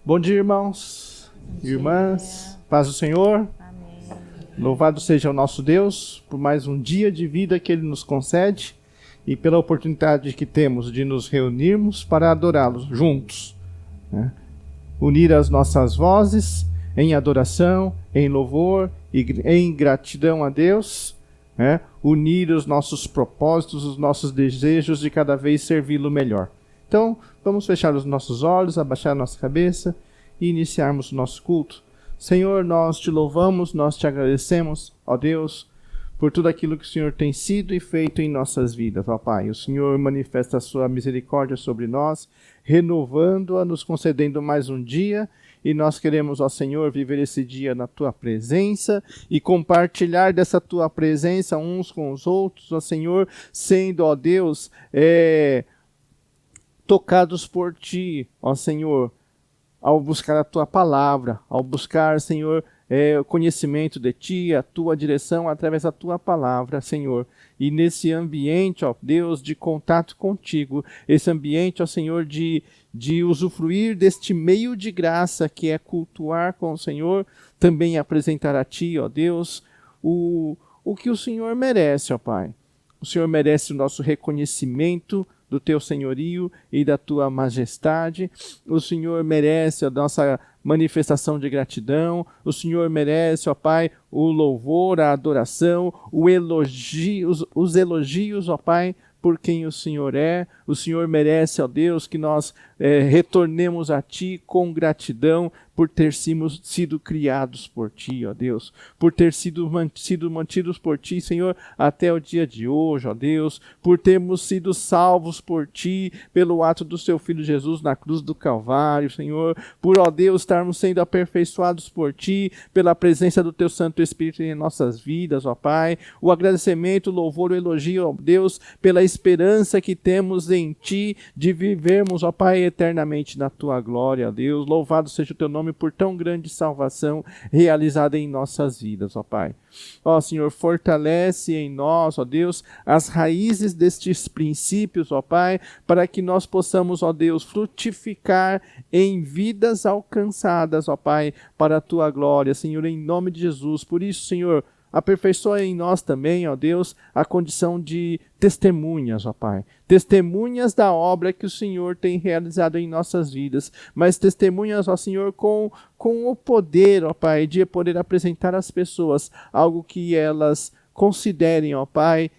Bom dia, irmãos, irmãs, paz do Senhor. Amém. Louvado seja o nosso Deus por mais um dia de vida que Ele nos concede e pela oportunidade que temos de nos reunirmos para adorá-lo juntos, né? Unir as nossas vozes em adoração, em louvor e em gratidão a Deus, né? Unir os nossos propósitos, os nossos desejos de cada vez servi-lo melhor. Então, vamos fechar os nossos olhos, abaixar a nossa cabeça e iniciarmos o nosso culto. Senhor, nós te louvamos, nós te agradecemos, ó Deus, por tudo aquilo que o Senhor tem sido e feito em nossas vidas, ó Pai. O Senhor manifesta a sua misericórdia sobre nós, renovando-a, nos concedendo mais um dia, e nós queremos, ó Senhor, viver esse dia na tua presença e compartilhar dessa tua presença uns com os outros, ó Senhor, sendo, ó Deus, tocados por ti, ó Senhor, ao buscar a tua palavra, ao buscar, Senhor, o conhecimento de ti, a tua direção através da tua palavra, Senhor. E nesse ambiente, ó Deus, de contato contigo, esse ambiente, ó Senhor, de usufruir deste meio de graça que é cultuar com o Senhor, também apresentar a ti, ó Deus, o que o Senhor merece, ó Pai. O Senhor merece o nosso reconhecimento do teu senhorio e da tua majestade. O Senhor merece a nossa manifestação de gratidão. O Senhor merece, ó Pai, o louvor, a adoração, os elogios, ó Pai, por quem o Senhor é. O Senhor merece, ó Deus, que nós retornemos a Ti com gratidão por ter sido criados por Ti, ó Deus, por ter sido mantidos por Ti, Senhor, até o dia de hoje, ó Deus, por termos sido salvos por Ti, pelo ato do Seu Filho Jesus na cruz do Calvário, Senhor, por, ó Deus, estarmos sendo aperfeiçoados por Ti, pela presença do Teu Santo Espírito em nossas vidas, ó Pai, o agradecimento, o louvor, o elogio, ó Deus, pela esperança que temos em Ti, de vivermos, ó Pai, eternamente na Tua glória, ó Deus. Louvado seja o Teu nome por tão grande salvação realizada em nossas vidas, ó Pai. Ó Senhor, fortalece em nós, ó Deus, as raízes destes princípios, ó Pai, para que nós possamos, ó Deus, frutificar em vidas alcançadas, ó Pai, para a Tua glória, Senhor, em nome de Jesus. Por isso, Senhor, aperfeiçoa em nós também, ó Deus, a condição de testemunhas, ó Pai. Testemunhas da obra que o Senhor tem realizado em nossas vidas, mas testemunhas, ó Senhor, com o poder, ó Pai, de poder apresentar às pessoas algo que elas considerem, ó Pai,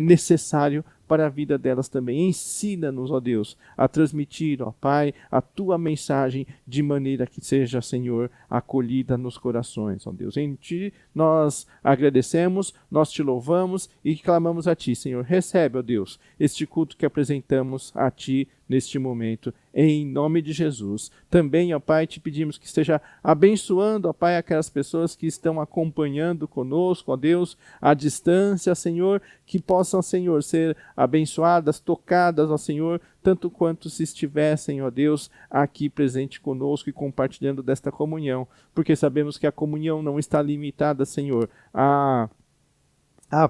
necessário para a vida delas também. Ensina-nos, ó Deus, a transmitir, ó Pai, a Tua mensagem de maneira que seja, Senhor, acolhida nos corações, ó Deus. Em Ti nós agradecemos, nós Te louvamos e clamamos a Ti, Senhor. Recebe, ó Deus, este culto que apresentamos a Ti neste momento, em nome de Jesus. Também, ó Pai, Te pedimos que esteja abençoando, ó Pai, aquelas pessoas que estão acompanhando conosco, ó Deus, à distância, Senhor, que possam, Senhor, ser abençoadas, tocadas, ó Senhor, tanto quanto se estivessem, ó Deus, aqui presente conosco e compartilhando desta comunhão, porque sabemos que a comunhão não está limitada, Senhor, à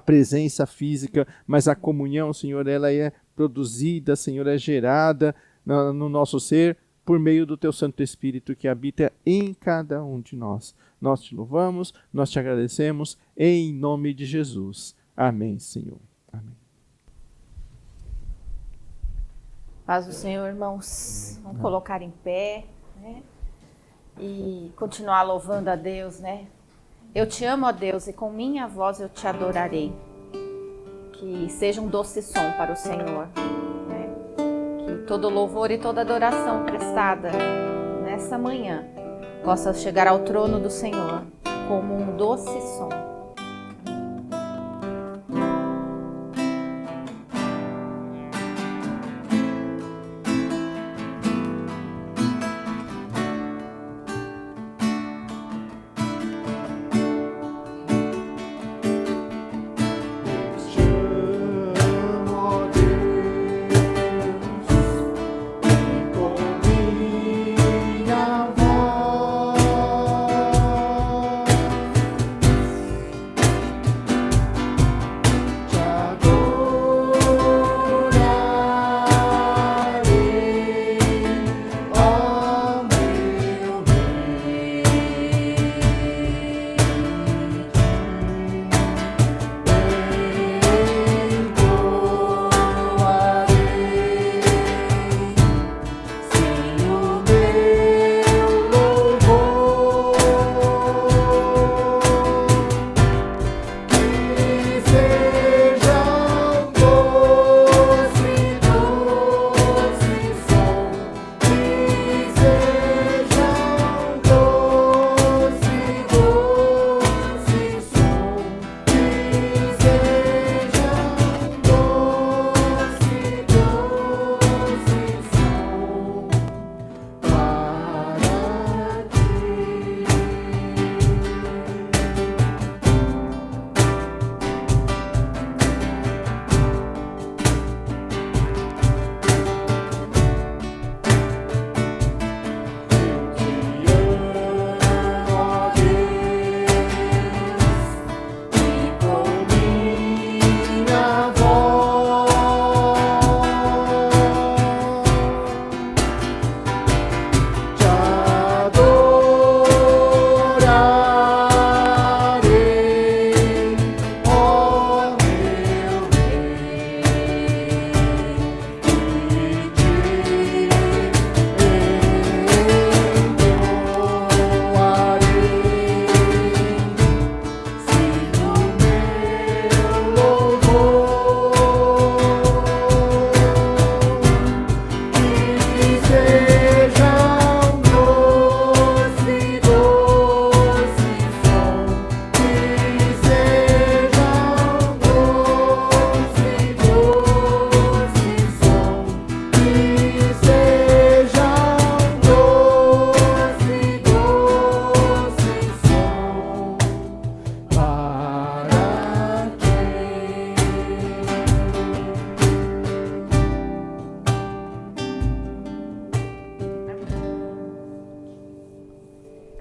presença física, mas a comunhão, Senhor, ela é produzida, Senhor, é gerada no nosso ser por meio do Teu Santo Espírito que habita em cada um de nós. Nós Te louvamos, nós Te agradecemos, em nome de Jesus. Amém, Senhor. Amém. Paz do Senhor, irmãos. Vamos colocar em pé, né? E continuar louvando a Deus, né? Eu te amo, ó Deus, e com minha voz eu te adorarei. Que seja um doce som para o Senhor, né? Que todo louvor e toda adoração prestada nessa manhã possa chegar ao trono do Senhor como um doce som.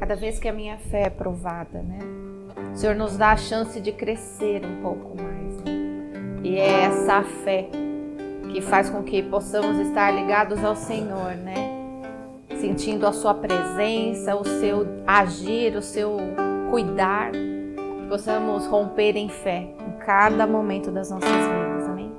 cada vez que a minha fé é provada, né? O Senhor nos dá a chance de crescer um pouco mais, né? E é essa fé que faz com que possamos estar ligados ao Senhor, né? Sentindo a sua presença, o seu agir, o seu cuidar, que possamos romper em fé em cada momento das nossas vidas, amém?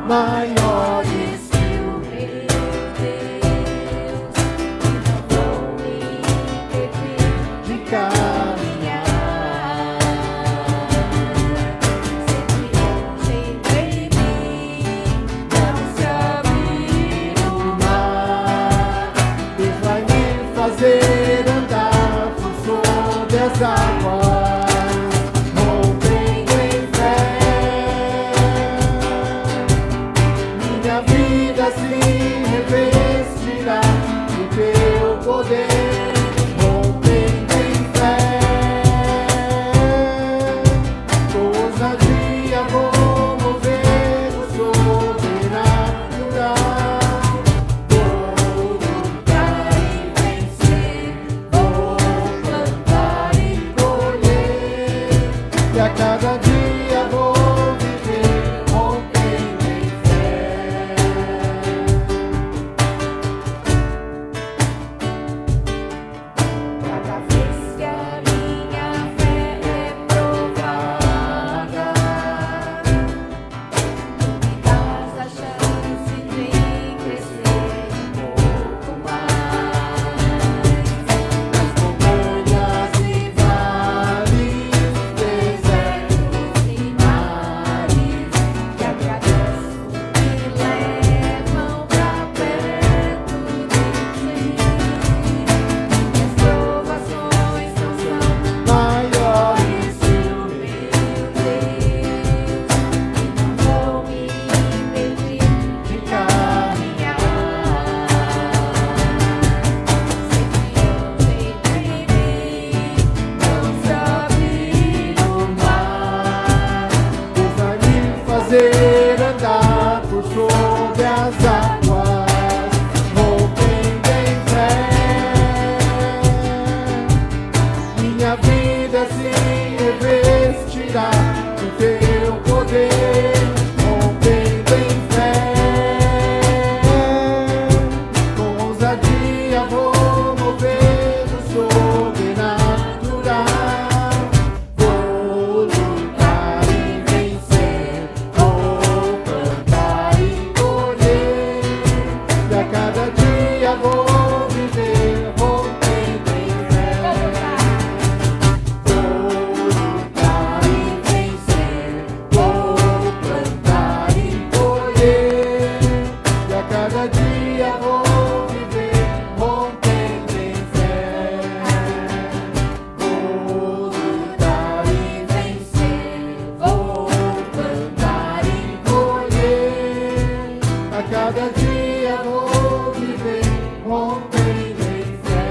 Maiores que o meu Deus, que não vão me impedir de caminhar. Sempre em mim, não se abrir o mar. Deus vai me fazer andar por sobre as águas. Se revestirá do teu poder, rompendo em fé. Com ousadia vou mover o sobrenatural. Vou lutar e vencer, vou plantar e colher, e a cada dia vou viver rompendo em fé. Fazer andar por sobre as águas, rompendo em fé. Minha vida se revestirá do teu poder, rompendo em fé. Com ousadia vou mover o sobrenatural. Vou lutar e vencer, vou plantar e colher, e a cada dia vou viver rompendo em fé. Vou lutar e vencer, vou plantar e colher, e a cada dia vou viver rompendo em fé. Vou lutar e vencer, vou plantar e colher, a cada dia vou viver rompendo em fé.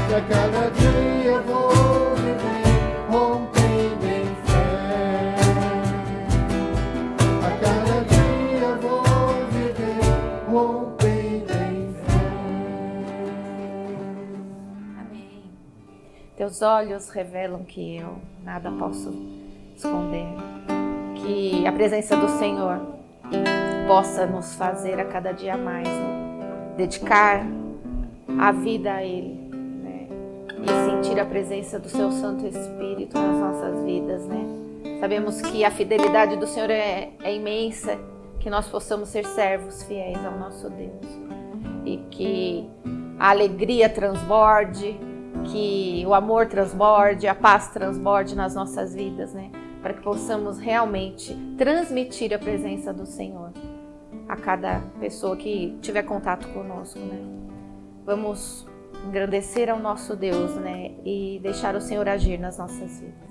E a cada dia vou viver rompendo em fé. A cada dia vou viver rompendo em fé. Amém. Teus olhos revelam que eu nada posso esconder. Que a presença do Senhor possa nos fazer a cada dia mais, né? Dedicar a vida a Ele, né? E sentir a presença do Seu Santo Espírito nas nossas vidas, né? Sabemos que a fidelidade do Senhor é imensa, que nós possamos ser servos fiéis ao nosso Deus. e que a alegria transborde, que o amor transborde, a paz transborde nas nossas vidas, né? Para que possamos realmente transmitir a presença do Senhor a cada pessoa que tiver contato conosco, né? Vamos engrandecer ao nosso Deus, né? E deixar o Senhor agir nas nossas vidas.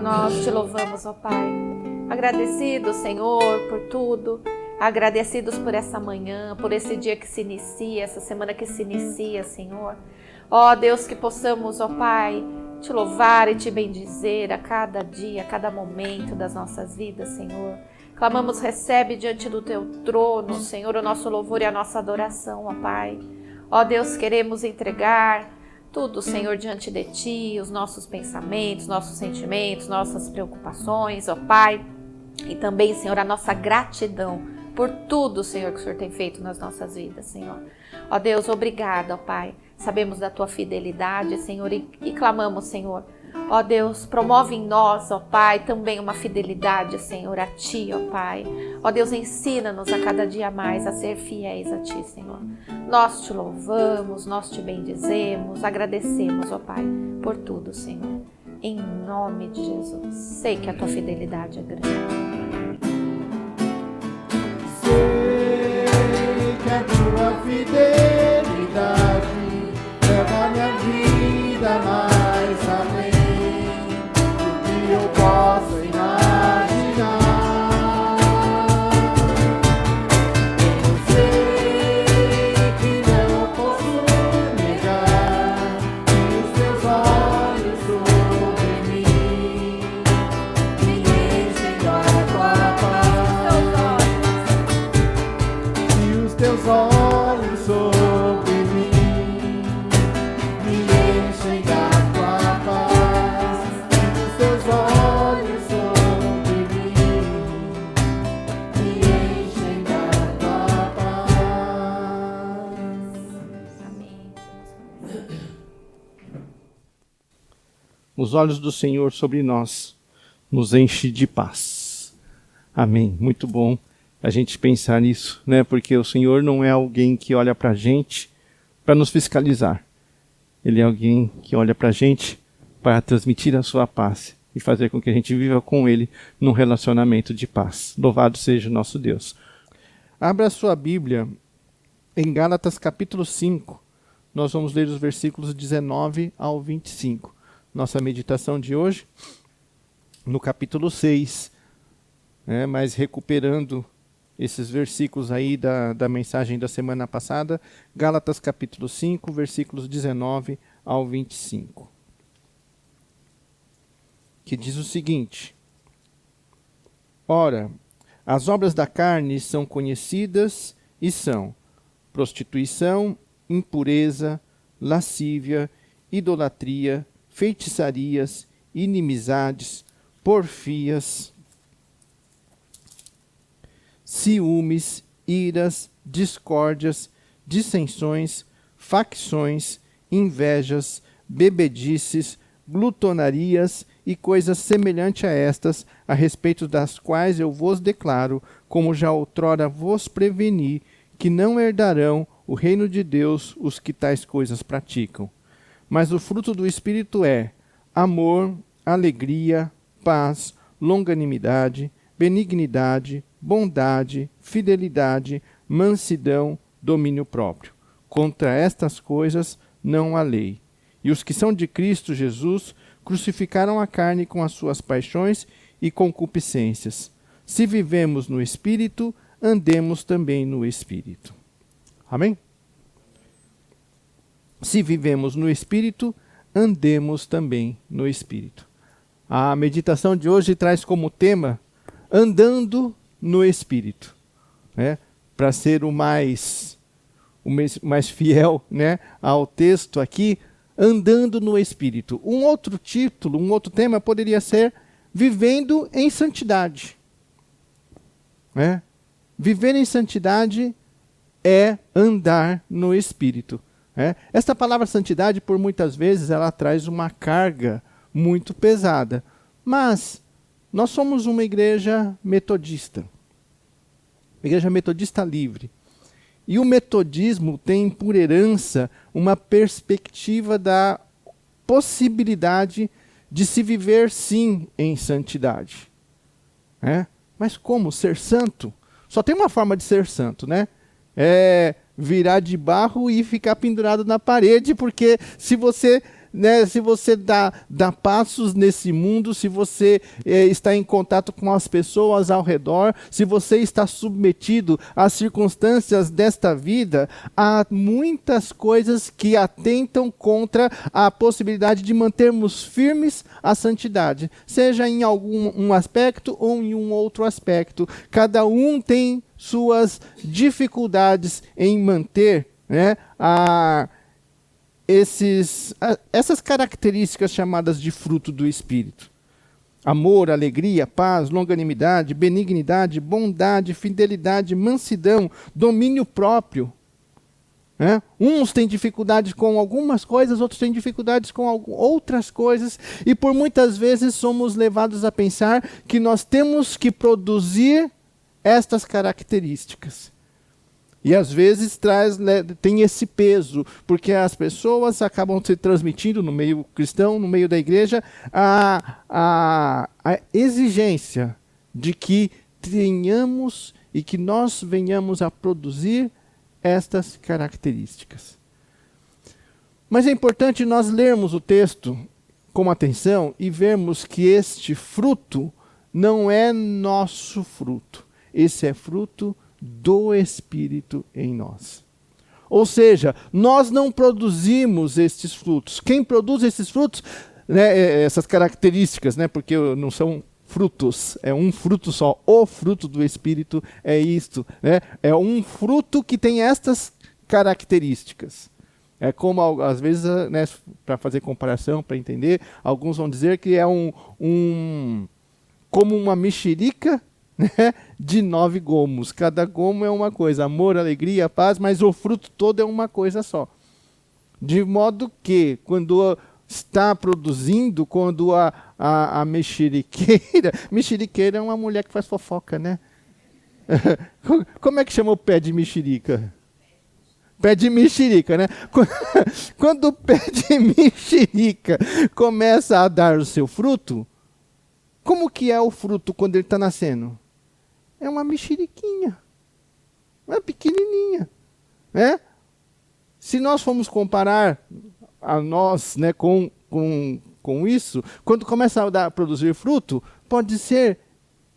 Nós te louvamos, ó Pai, agradecidos, Senhor, por tudo, agradecidos por essa manhã, por esse dia que se inicia, essa semana que se inicia, Senhor. Ó Deus, que possamos, ó Pai, te louvar e te bendizer a cada dia, a cada momento das nossas vidas, Senhor. Clamamos, recebe diante do teu trono, Senhor, o nosso louvor e a nossa adoração, ó Pai. Ó Deus, queremos entregar tudo, Senhor, diante de Ti, os nossos pensamentos, nossos sentimentos, nossas preocupações, ó Pai, e também, Senhor, a nossa gratidão por tudo, Senhor, que o Senhor tem feito nas nossas vidas, Senhor. Ó Deus, obrigado, ó Pai, sabemos da Tua fidelidade, Senhor, e clamamos, Senhor, ó Deus, promove em nós, ó Pai, também uma fidelidade, Senhor, a Ti, ó Pai. Ó Deus, ensina-nos a cada dia mais a ser fiéis a Ti, Senhor. Nós te louvamos, nós te bendizemos, agradecemos, ó Pai, por tudo, Senhor. Em nome de Jesus. Sei que a Tua fidelidade é grande. Sei que a Tua fidelidade leva a minha vida mais além do que eu posso imaginar. Eu sei que não posso negar que os Teus olhos sobre mim me enchem. os olhos do Senhor sobre nós nos enche de paz. Amém. Muito bom a gente pensar nisso, né? Porque o Senhor não é alguém que olha para a gente para nos fiscalizar. Ele é alguém que olha para a gente para transmitir a sua paz e fazer com que a gente viva com Ele num relacionamento de paz. Louvado seja o nosso Deus. Abra a sua Bíblia em Gálatas capítulo 5. Nós vamos ler os versículos 19 ao 25. Nossa meditação de hoje no capítulo 6, mas recuperando esses versículos aí da mensagem da semana passada, Gálatas capítulo 5, versículos 19 ao 25. Que diz o seguinte: Ora, as obras da carne são conhecidas e são prostituição, impureza, lascívia, idolatria, feitiçarias, inimizades, porfias, ciúmes, iras, discórdias, dissensões, facções, invejas, bebedices, glutonarias e coisas semelhantes a estas, a respeito das quais eu vos declaro, como já outrora vos preveni, que não herdarão o reino de Deus os que tais coisas praticam. Mas o fruto do Espírito é amor, alegria, paz, longanimidade, benignidade, bondade, fidelidade, mansidão, domínio próprio. Contra estas coisas não há lei. E os que são de Cristo Jesus crucificaram a carne com as suas paixões e concupiscências. Se vivemos no Espírito, andemos também no Espírito. Amém? Se vivemos no Espírito, andemos também no Espírito. A meditação de hoje traz como tema andando no Espírito, né? Para ser o mais fiel, né, ao texto aqui, andando no Espírito. Um outro título, um outro tema poderia ser vivendo em santidade. Né? Viver em santidade é andar no Espírito. Né? Esta palavra santidade, por muitas vezes, ela traz uma carga muito pesada. Mas nós somos uma igreja metodista livre. E o metodismo tem por herança uma perspectiva da possibilidade de se viver sim em santidade. Mas como ser santo? Só tem uma forma de ser santo, né? É virar de barro e ficar pendurado na parede, porque se você dá passos nesse mundo, se você está em contato com as pessoas ao redor, se você está submetido às circunstâncias desta vida, há muitas coisas que atentam contra a possibilidade de mantermos firmes a santidade, seja em algum aspecto ou em um outro aspecto. Cada um tem suas dificuldades em manter, né, essas características chamadas de fruto do Espírito. Amor, alegria, paz, longanimidade, benignidade, bondade, fidelidade, mansidão, domínio próprio. Uns têm dificuldades com algumas coisas, outros têm dificuldades com outras coisas, e por muitas vezes somos levados a pensar que nós temos que produzir estas características. E às vezes tem esse peso, porque as pessoas acabam se transmitindo no meio cristão, no meio da igreja, a exigência de que tenhamos e que nós venhamos a produzir estas características. Mas é importante nós lermos o texto com atenção e vermos que este fruto não é nosso fruto. Esse é fruto do Espírito em nós. Ou seja, nós não produzimos estes frutos. Quem produz esses frutos, né, essas características, né, porque não são frutos, é um fruto só. O fruto do Espírito é isto. Né? É um fruto que tem estas características. É como, às vezes, né, para fazer comparação, para entender, alguns vão dizer que é como uma mexerica, né, de 9 gomos. Cada gomo é uma coisa, amor, alegria, paz, mas o fruto todo é uma coisa só. De modo que, quando está produzindo quando a mexeriqueira... Mexeriqueira é uma mulher que faz fofoca, né? Como é que chama o pé de mexerica? Pé de mexerica, né? Quando o pé de mexerica começa a dar o seu fruto, como que é o fruto quando ele está nascendo? É uma mexeriquinha. É pequenininha. Né? Se nós formos comparar a nós, né, com isso, quando começa a produzir fruto, pode ser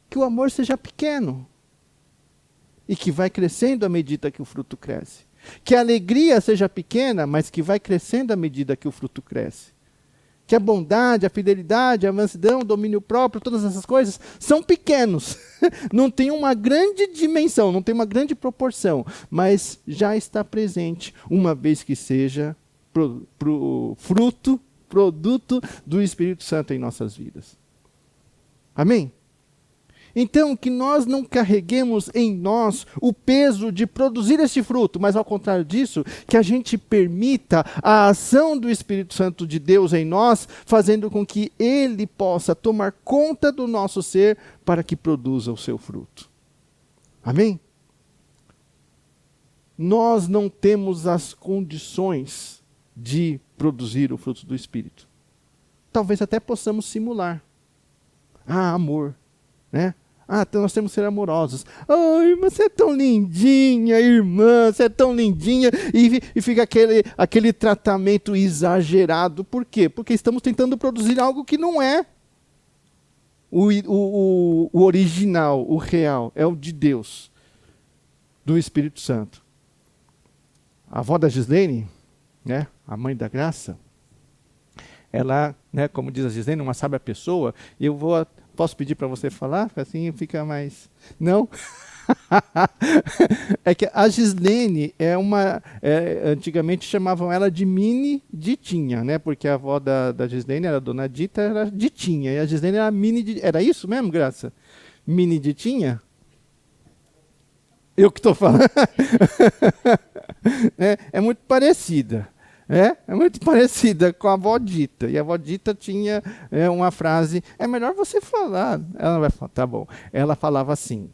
que o amor seja pequeno e que vai crescendo à medida que o fruto cresce. Que a alegria seja pequena, mas que vai crescendo à medida que o fruto cresce. Que a bondade, a fidelidade, a mansidão, o domínio próprio, todas essas coisas são pequenos. Não tem uma grande dimensão, não tem uma grande proporção, mas já está presente, uma vez que seja produto do Espírito Santo em nossas vidas. Amém? Então, que nós não carreguemos em nós o peso de produzir esse fruto, mas ao contrário disso, que a gente permita a ação do Espírito Santo de Deus em nós, fazendo com que Ele possa tomar conta do nosso ser para que produza o seu fruto. Amém? Nós não temos as condições de produzir o fruto do Espírito. Talvez até possamos simular. Amor. Né? Então nós temos que ser amorosos. Irmã, você é tão lindinha, irmã, você é tão lindinha. E fica aquele tratamento exagerado. Por quê? Porque estamos tentando produzir algo que não é o original, o real. É o de Deus, do Espírito Santo. A avó da Gislene, né, a mãe da Graça, ela, né, como diz a Gislene, uma sábia pessoa, e posso pedir para você falar? Assim fica mais... Não? É que a Gislene antigamente chamavam ela de Mini Ditinha, né? Porque a avó da Gislene era Dona Dita, era Ditinha, e a Gislene era Mini Ditinha. Era isso mesmo, Graça? Mini Ditinha? Eu que estou falando. É muito parecida. É muito parecida com a avó Dita. E a avó Dita tinha uma frase, é melhor você falar. Ela vai falar, tá bom. Ela falava assim,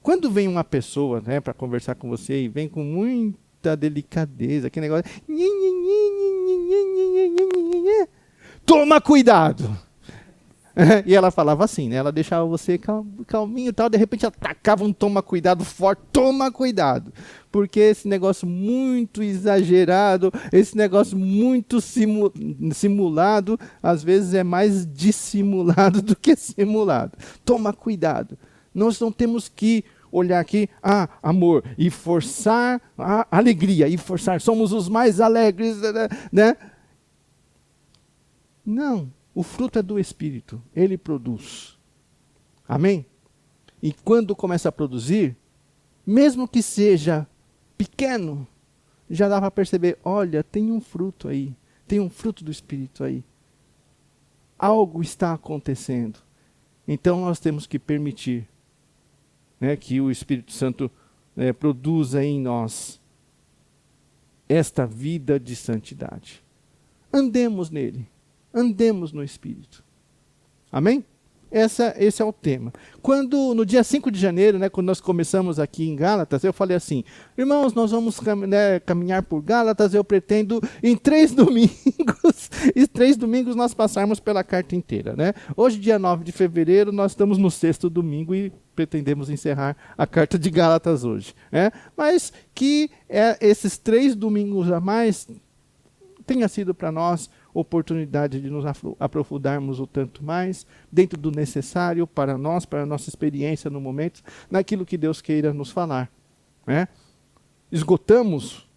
quando vem uma pessoa, né, para conversar com você e vem com muita delicadeza, aquele negócio, toma cuidado. E ela falava assim, né? Ela deixava você calminho e tal, de repente ela tacava um toma cuidado forte, toma cuidado. Porque esse negócio muito exagerado, esse negócio muito simulado, às vezes é mais dissimulado do que simulado. Toma cuidado. Nós não temos que olhar aqui, amor, e forçar a alegria, e forçar, somos os mais alegres, né? Não. O fruto é do Espírito, ele produz. Amém? E quando começa a produzir, mesmo que seja pequeno, já dá para perceber, olha, tem um fruto aí, tem um fruto do Espírito aí. Algo está acontecendo. Então nós temos que permitir, né, que o Espírito Santo produza em nós esta vida de santidade. Andemos nele. Andemos no Espírito. Amém? Esse é o tema. No dia 5 de janeiro, né, quando nós começamos aqui em Gálatas, eu falei assim, irmãos, nós vamos caminhar por Gálatas, eu pretendo em 3 domingos nós passarmos pela carta inteira. Né? Hoje, dia 9 de fevereiro, nós estamos no 6º domingo e pretendemos encerrar a carta de Gálatas hoje. Né? Mas que esses 3 domingos a mais tenha sido para nós oportunidade de nos aprofundarmos o tanto mais, dentro do necessário para nós, para a nossa experiência no momento, naquilo que Deus queira nos falar. Né? Esgotamos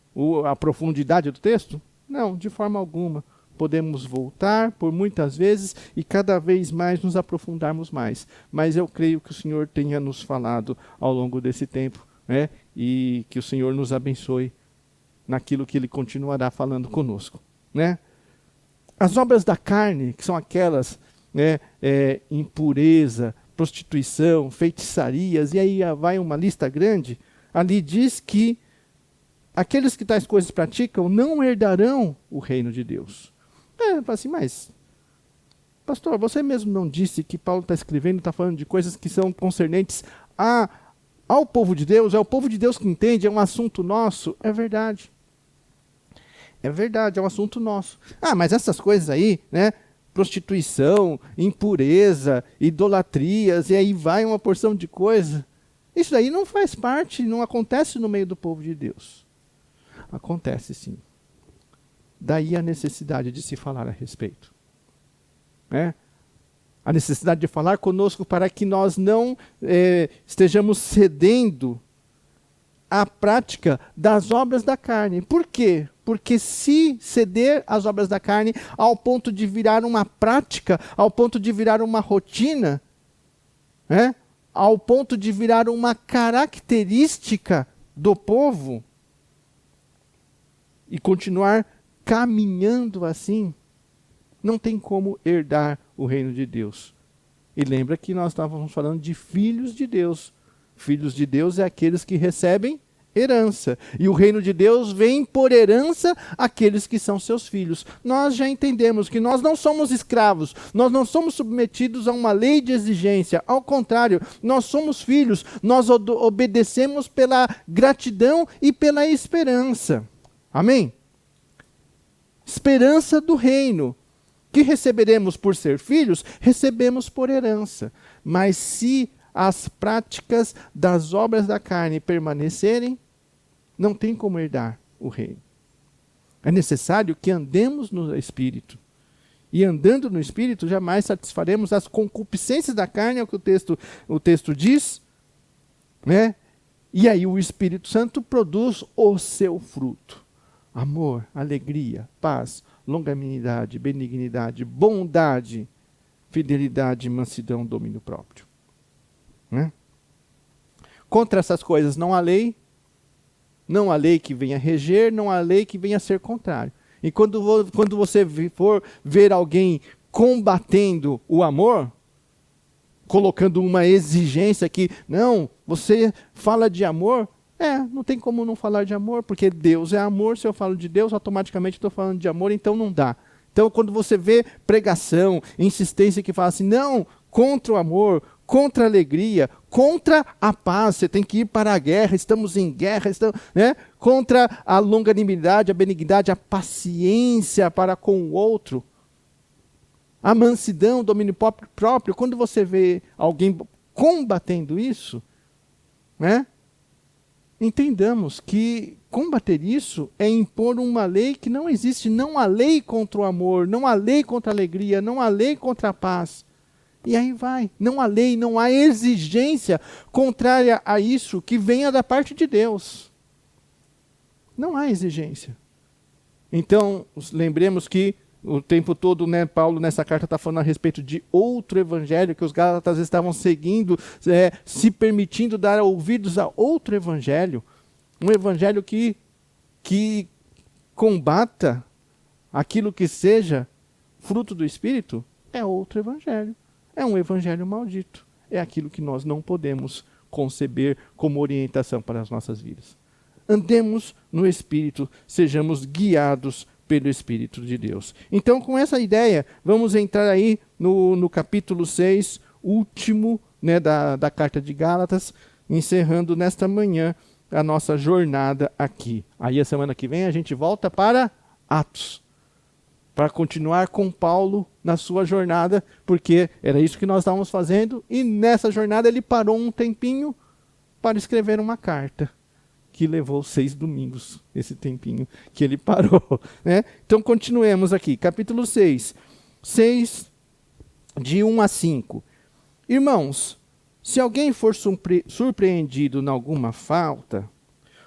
a profundidade do texto? Não, de forma alguma. Podemos voltar por muitas vezes e cada vez mais nos aprofundarmos mais. Mas eu creio que o Senhor tenha nos falado ao longo desse tempo, né? E que o Senhor nos abençoe naquilo que Ele continuará falando conosco. Né? As obras da carne, que são aquelas, né, impureza, prostituição, feitiçarias, e aí vai uma lista grande, ali diz que aqueles que tais coisas praticam não herdarão o reino de Deus. Fala assim, mas, pastor, você mesmo não disse que Paulo está escrevendo, está falando de coisas que são concernentes ao povo de Deus, é o povo de Deus que entende, é um assunto nosso. É verdade. É verdade, é um assunto nosso. Mas essas coisas aí, né? Prostituição, impureza, idolatrias, e aí vai uma porção de coisa. Isso aí não faz parte, não acontece no meio do povo de Deus. Acontece sim. Daí a necessidade de se falar a respeito. A necessidade de falar conosco para que nós não estejamos cedendo à prática das obras da carne. Por quê? Porque se ceder às obras da carne ao ponto de virar uma prática, ao ponto de virar uma rotina, ao ponto de virar uma característica do povo, e continuar caminhando assim, não tem como herdar o reino de Deus. E lembra que nós estávamos falando de filhos de Deus. Filhos de Deus é aqueles que recebem herança. E o reino de Deus vem por herança àqueles que são seus filhos. Nós já entendemos que nós não somos escravos, nós não somos submetidos a uma lei de exigência. Ao contrário, nós somos filhos, nós obedecemos pela gratidão e pela esperança. Amém? Esperança do reino. Que receberemos por ser filhos, recebemos por herança. Mas se as práticas das obras da carne permanecerem, não tem como herdar o reino. É necessário que andemos no Espírito. E andando no Espírito, jamais satisfaremos as concupiscências da carne, é o que o texto diz. E aí o Espírito Santo produz o seu fruto. Amor, alegria, paz, longanimidade, benignidade, bondade, fidelidade, mansidão, domínio próprio. Contra essas coisas não há lei, não há lei que venha reger, não há lei que venha ser contrário. E quando você for ver alguém combatendo o amor, colocando uma exigência que, não, você fala de amor, não tem como não falar de amor, porque Deus é amor. Se eu falo de Deus, automaticamente estou falando de amor, então não dá. Então, quando você vê pregação, insistência que fala assim, não, contra o amor, contra a alegria, contra a paz, você tem que ir para a guerra, estamos em guerra, contra a longanimidade, a benignidade, a paciência para com o outro, a mansidão, o domínio próprio. Quando você vê alguém combatendo isso, entendamos que combater isso é impor uma lei que não existe. Não há lei contra o amor, não há lei contra a alegria, não há lei contra a paz. E aí vai. Não há lei, não há exigência contrária a isso que venha da parte de Deus. Não há exigência. Então, lembremos que o tempo todo, Paulo nessa carta está falando a respeito de outro evangelho, que os gálatas estavam seguindo, se permitindo dar ouvidos a outro evangelho. Um evangelho que combata aquilo que seja fruto do Espírito, é outro evangelho. É um evangelho maldito. É aquilo que nós não podemos conceber como orientação para as nossas vidas. Andemos no Espírito, sejamos guiados pelo Espírito de Deus. Então, com essa ideia, vamos entrar aí no capítulo 6, último da carta de Gálatas, encerrando nesta manhã a nossa jornada aqui. Aí a semana que vem a gente volta para Atos, para continuar com Paulo na sua jornada, porque era isso que nós estávamos fazendo, e nessa jornada ele parou um tempinho para escrever uma carta, que levou 6 domingos, esse tempinho que ele parou. Então continuemos aqui, capítulo 6, de 1 a 5. Irmãos, se alguém for surpreendido em alguma falta,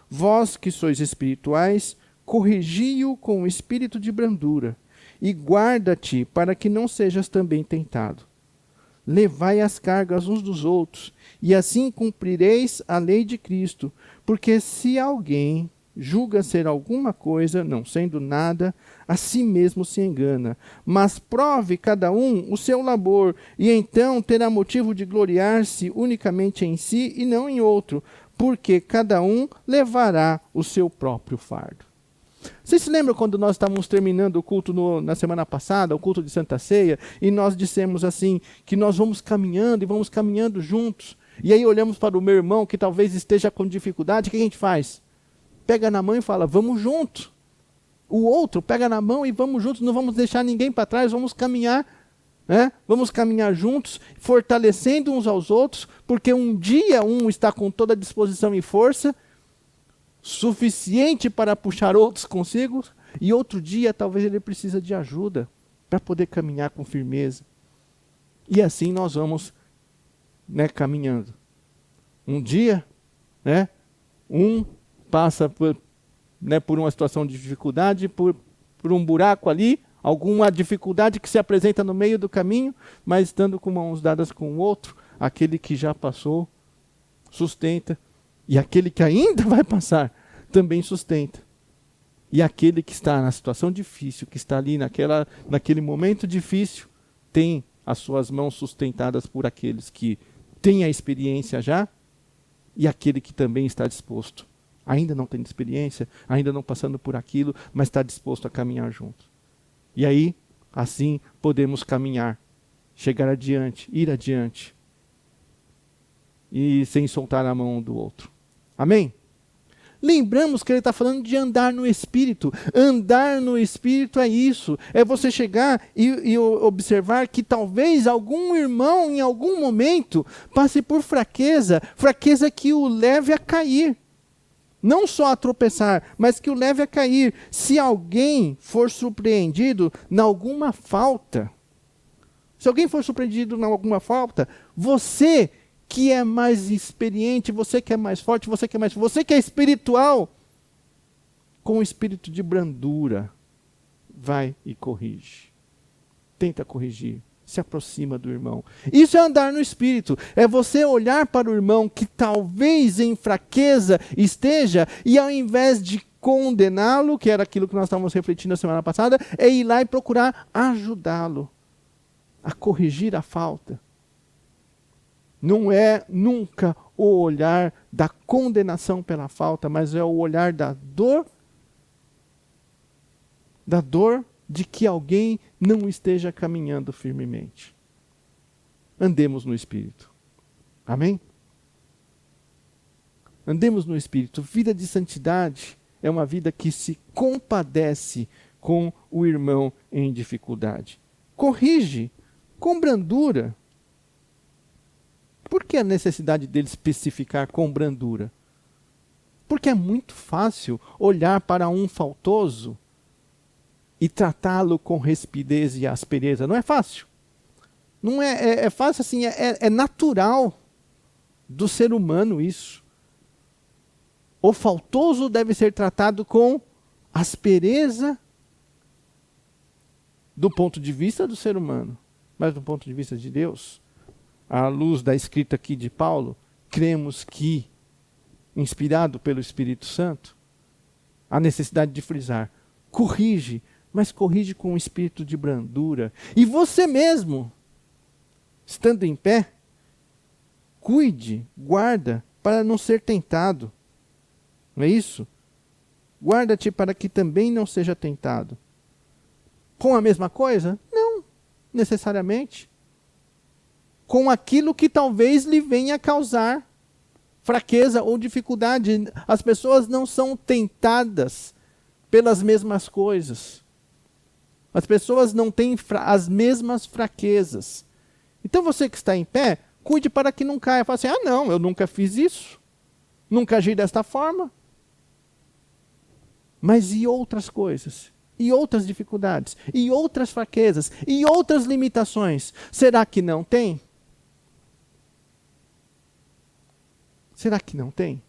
vós que sois espirituais, corrigi-o com o espírito de brandura, e guarda-te para que não sejas também tentado. Levai as cargas uns dos outros, e assim cumprireis a lei de Cristo. Porque se alguém julga ser alguma coisa, não sendo nada, a si mesmo se engana. Mas prove cada um o seu labor, e então terá motivo de gloriar-se unicamente em si e não em outro, porque cada um levará o seu próprio fardo. Vocês se lembram quando nós estávamos terminando o culto na semana passada, o culto de Santa Ceia, e nós dissemos assim, que nós vamos caminhando e vamos caminhando juntos. E aí olhamos para o meu irmão que talvez esteja com dificuldade, o que a gente faz? Pega na mão e fala, vamos junto. O outro pega na mão e vamos juntos, não vamos deixar ninguém para trás, vamos caminhar, né? Vamos caminhar juntos, fortalecendo uns aos outros, porque um dia um está com toda a disposição e força, suficiente para puxar outros consigo, e outro dia talvez ele precisa de ajuda para poder caminhar com firmeza. E assim nós vamos, né, caminhando. Um dia, né, um passa por uma situação de dificuldade, por um buraco ali, alguma dificuldade que se apresenta no meio do caminho, mas estando com mãos dadas com o outro, aquele que já passou, sustenta, e aquele que ainda vai passar, também sustenta. E aquele que está na situação difícil, que está ali naquele momento difícil, tem as suas mãos sustentadas por aqueles que têm a experiência já, e aquele que também está disposto. Ainda não tem experiência, ainda não passando por aquilo, mas está disposto a caminhar junto. E aí, assim, podemos caminhar, chegar adiante, ir adiante, e sem soltar a mão do outro. Amém? Lembramos que ele está falando de andar no Espírito. Andar no Espírito é isso. É você chegar e observar que talvez algum irmão, em algum momento, passe por fraqueza que o leve a cair. Não só a tropeçar, mas que o leve a cair. Se alguém for surpreendido em alguma falta, você que é mais experiente, você que é mais forte, você que é espiritual, com o espírito de brandura, vai e corrige. Tenta corrigir. Se aproxima do irmão. Isso é andar no Espírito. É você olhar para o irmão que talvez em fraqueza esteja, e ao invés de condená-lo, que era aquilo que nós estávamos refletindo na semana passada, é ir lá e procurar ajudá-lo a corrigir a falta. Não é nunca o olhar da condenação pela falta, mas é o olhar da dor de que alguém não esteja caminhando firmemente. Andemos no Espírito. Amém? Andemos no Espírito. Vida de santidade é uma vida que se compadece com o irmão em dificuldade. Corrige com brandura. Por que a necessidade dele especificar com brandura? Porque é muito fácil olhar para um faltoso e tratá-lo com rispidez e aspereza. Não é fácil. Não é fácil assim, é natural do ser humano isso. O faltoso deve ser tratado com aspereza do ponto de vista do ser humano, mas do ponto de vista de Deus, à luz da escrita aqui de Paulo, cremos que, inspirado pelo Espírito Santo, há necessidade de frisar, corrige, mas corrige com um espírito de brandura. E você mesmo, estando em pé, cuide, guarda, para não ser tentado. Não é isso? Guarda-te para que também não seja tentado. Com a mesma coisa? Não, necessariamente. Com aquilo que talvez lhe venha a causar fraqueza ou dificuldade. As pessoas não são tentadas pelas mesmas coisas. As pessoas não têm as mesmas fraquezas. Então você que está em pé, cuide para que não caia. Fala assim, não, eu nunca fiz isso. Nunca agi desta forma. Mas e outras coisas? E outras dificuldades? E outras fraquezas? E outras limitações? Será que não tem? Será que não tem?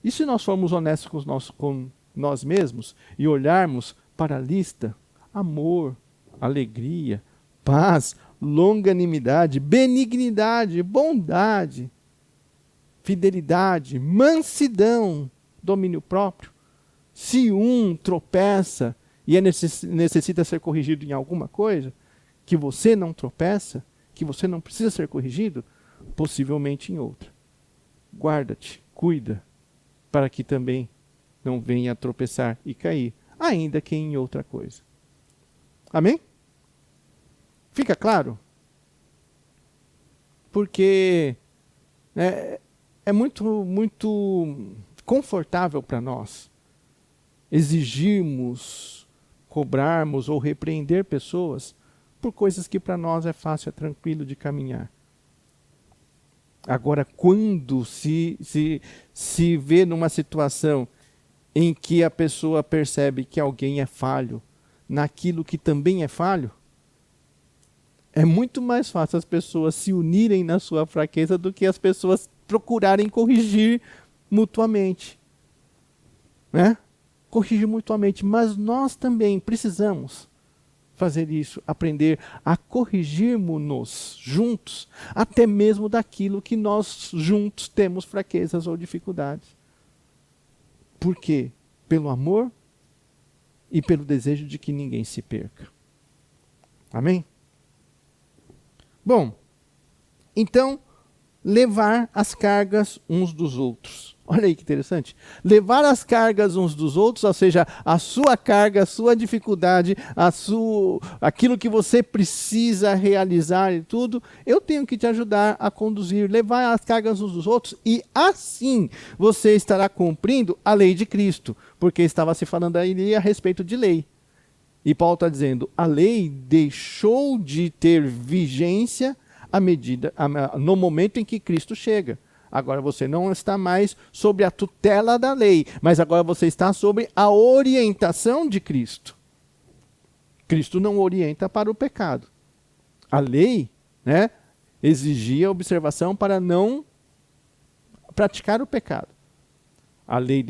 E se nós formos honestos com nós mesmos e olharmos para a lista, amor, alegria, paz, longanimidade, benignidade, bondade, fidelidade, mansidão, domínio próprio. Se um tropeça e necessita ser corrigido em alguma coisa, que você não tropeça, que você não precisa ser corrigido, possivelmente em outra. Guarda-te, cuida, para que também não venha a tropeçar e cair, ainda que em outra coisa. Amém? Fica claro? Porque é muito confortável para nós exigirmos, cobrarmos ou repreender pessoas por coisas que para nós é fácil, é tranquilo de caminhar. Agora, quando se vê numa situação em que a pessoa percebe que alguém é falho naquilo que também é falho, é muito mais fácil as pessoas se unirem na sua fraqueza do que as pessoas procurarem corrigir mutuamente. Né? Corrigir mutuamente. Mas nós também precisamos fazer isso, aprender a corrigirmos-nos juntos, até mesmo daquilo que nós juntos temos fraquezas ou dificuldades. Por quê? Pelo amor e pelo desejo de que ninguém se perca. Amém? Bom, então, levar as cargas uns dos outros. Olha aí que interessante. Levar as cargas uns dos outros, ou seja, a sua carga, a sua dificuldade, aquilo que você precisa realizar e tudo, eu tenho que te ajudar a conduzir, levar as cargas uns dos outros, e assim você estará cumprindo a lei de Cristo, porque estava se falando aí a respeito de lei. E Paulo está dizendo, a lei deixou de ter vigência no momento em que Cristo chega. Agora você não está mais sob a tutela da lei, mas agora você está sob a orientação de Cristo. Cristo não orienta para o pecado. A lei, né, exigia observação para não praticar o pecado. A lei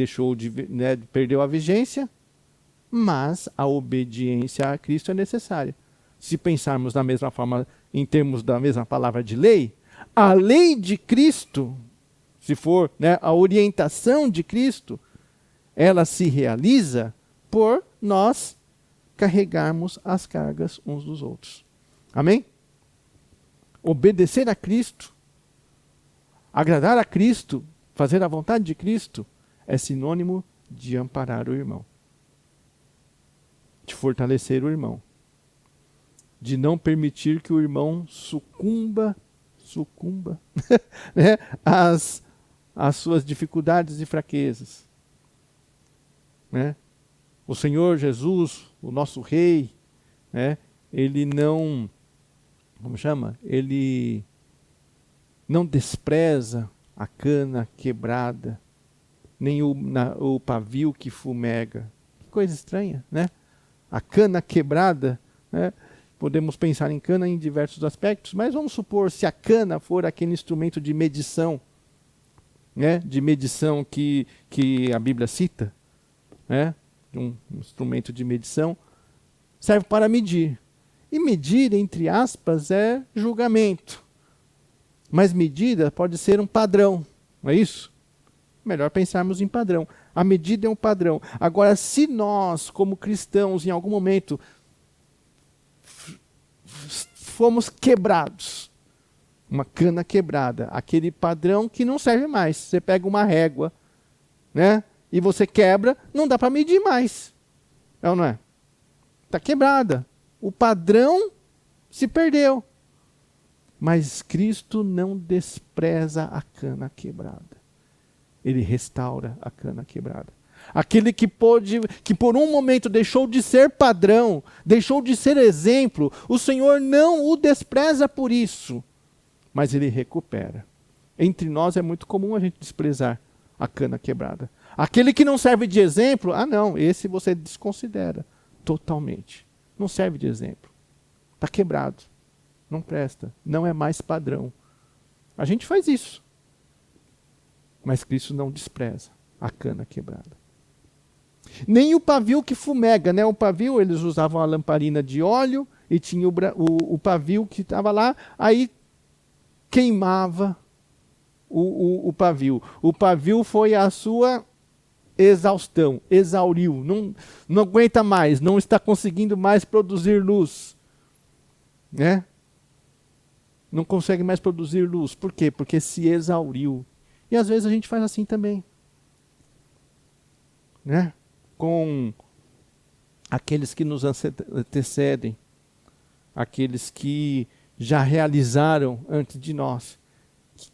perdeu a vigência, mas a obediência a Cristo é necessária. Se pensarmos da mesma forma, em termos da mesma palavra de lei, a lei de Cristo, se for a orientação de Cristo, ela se realiza por nós carregarmos as cargas uns dos outros. Amém? Obedecer a Cristo, agradar a Cristo, fazer a vontade de Cristo, é sinônimo de amparar o irmão, de fortalecer o irmão, de não permitir que o irmão sucumba né, às suas dificuldades e fraquezas. Né? O Senhor Jesus, o nosso Rei, né, ele não, ele não despreza a cana quebrada, nem o pavio que fumega. Que coisa estranha, né? A cana quebrada, né? Podemos pensar em cana em diversos aspectos, mas vamos supor, se a cana for aquele instrumento de medição, né, de medição que a Bíblia cita, né, um instrumento de medição, serve para medir. E medir, entre aspas, é julgamento. Mas medida pode ser um padrão, não é isso? Melhor pensarmos em padrão. A medida é um padrão. Agora, se nós, como cristãos, em algum momento fomos quebrados, uma cana quebrada, aquele padrão que não serve mais. Você pega uma régua, né, e você quebra, não dá para medir mais. É ou não é? Está quebrada. O padrão se perdeu. Mas Cristo não despreza a cana quebrada. Ele restaura a cana quebrada. Aquele que por um momento deixou de ser padrão, deixou de ser exemplo, o Senhor não o despreza por isso, mas ele recupera. Entre nós é muito comum a gente desprezar a cana quebrada. Aquele que não serve de exemplo, não, esse você desconsidera totalmente. Não serve de exemplo. Está quebrado. Não presta. Não é mais padrão. A gente faz isso. Mas Cristo não despreza a cana quebrada. Nem o pavio que fumega, né? O pavio, eles usavam a lamparina de óleo e tinha o pavio que estava lá, aí queimava o pavio. O pavio foi a sua exaustão, exauriu, não aguenta mais, não está conseguindo mais produzir luz. Né? Não consegue mais produzir luz. Por quê? Porque se exauriu. E às vezes a gente faz assim também. né, com aqueles que nos antecedem, aqueles que já realizaram antes de nós,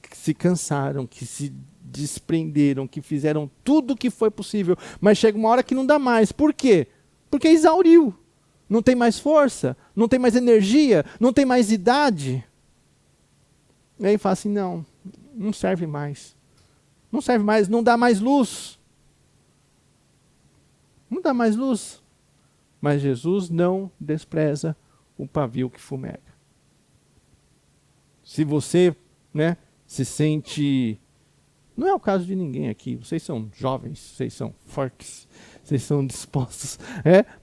que se cansaram, que se desprenderam, que fizeram tudo o que foi possível, mas chega uma hora que não dá mais. Por quê? Porque exauriu. Não tem mais força, não tem mais energia, não tem mais idade. E aí fala assim, não serve mais. Não serve mais, não dá mais luz. Não dá mais luz. Mas Jesus não despreza o pavio que fumega. Se você, né, se sente... Não é o caso de ninguém aqui. Vocês são jovens, vocês são fortes, vocês são dispostos.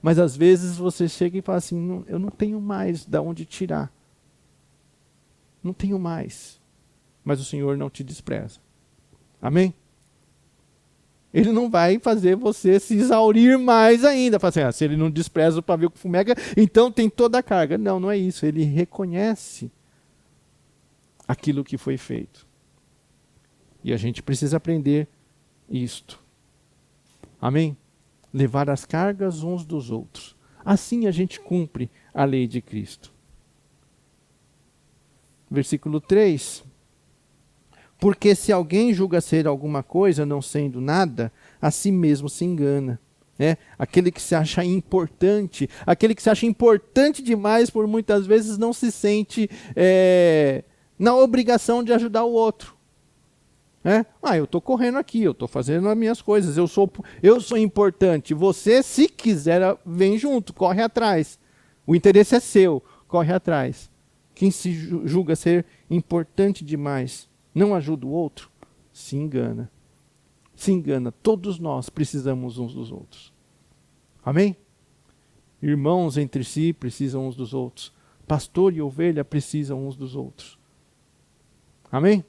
Mas às vezes você chega e fala assim, eu não tenho mais de onde tirar. Não tenho mais. Mas o Senhor não te despreza. Amém? Ele não vai fazer você se exaurir mais ainda. Fala assim, se ele não despreza o pavio que fumega, então tem toda a carga. Não, não é isso. Ele reconhece aquilo que foi feito. E a gente precisa aprender isto. Amém? Levar as cargas uns dos outros. Assim a gente cumpre a lei de Cristo. Versículo 3. Porque se alguém julga ser alguma coisa, não sendo nada, a si mesmo se engana. Aquele que se acha importante, aquele que se acha importante demais, por muitas vezes não se sente na obrigação de ajudar o outro. Eu estou correndo aqui, eu estou fazendo as minhas coisas, eu sou importante. Você, se quiser, vem junto, corre atrás. O interesse é seu, corre atrás. Quem se julga ser importante demais, não ajuda o outro, se engana. Se engana. Todos nós precisamos uns dos outros. Amém? Irmãos entre si precisam uns dos outros. Pastor e ovelha precisam uns dos outros. Amém?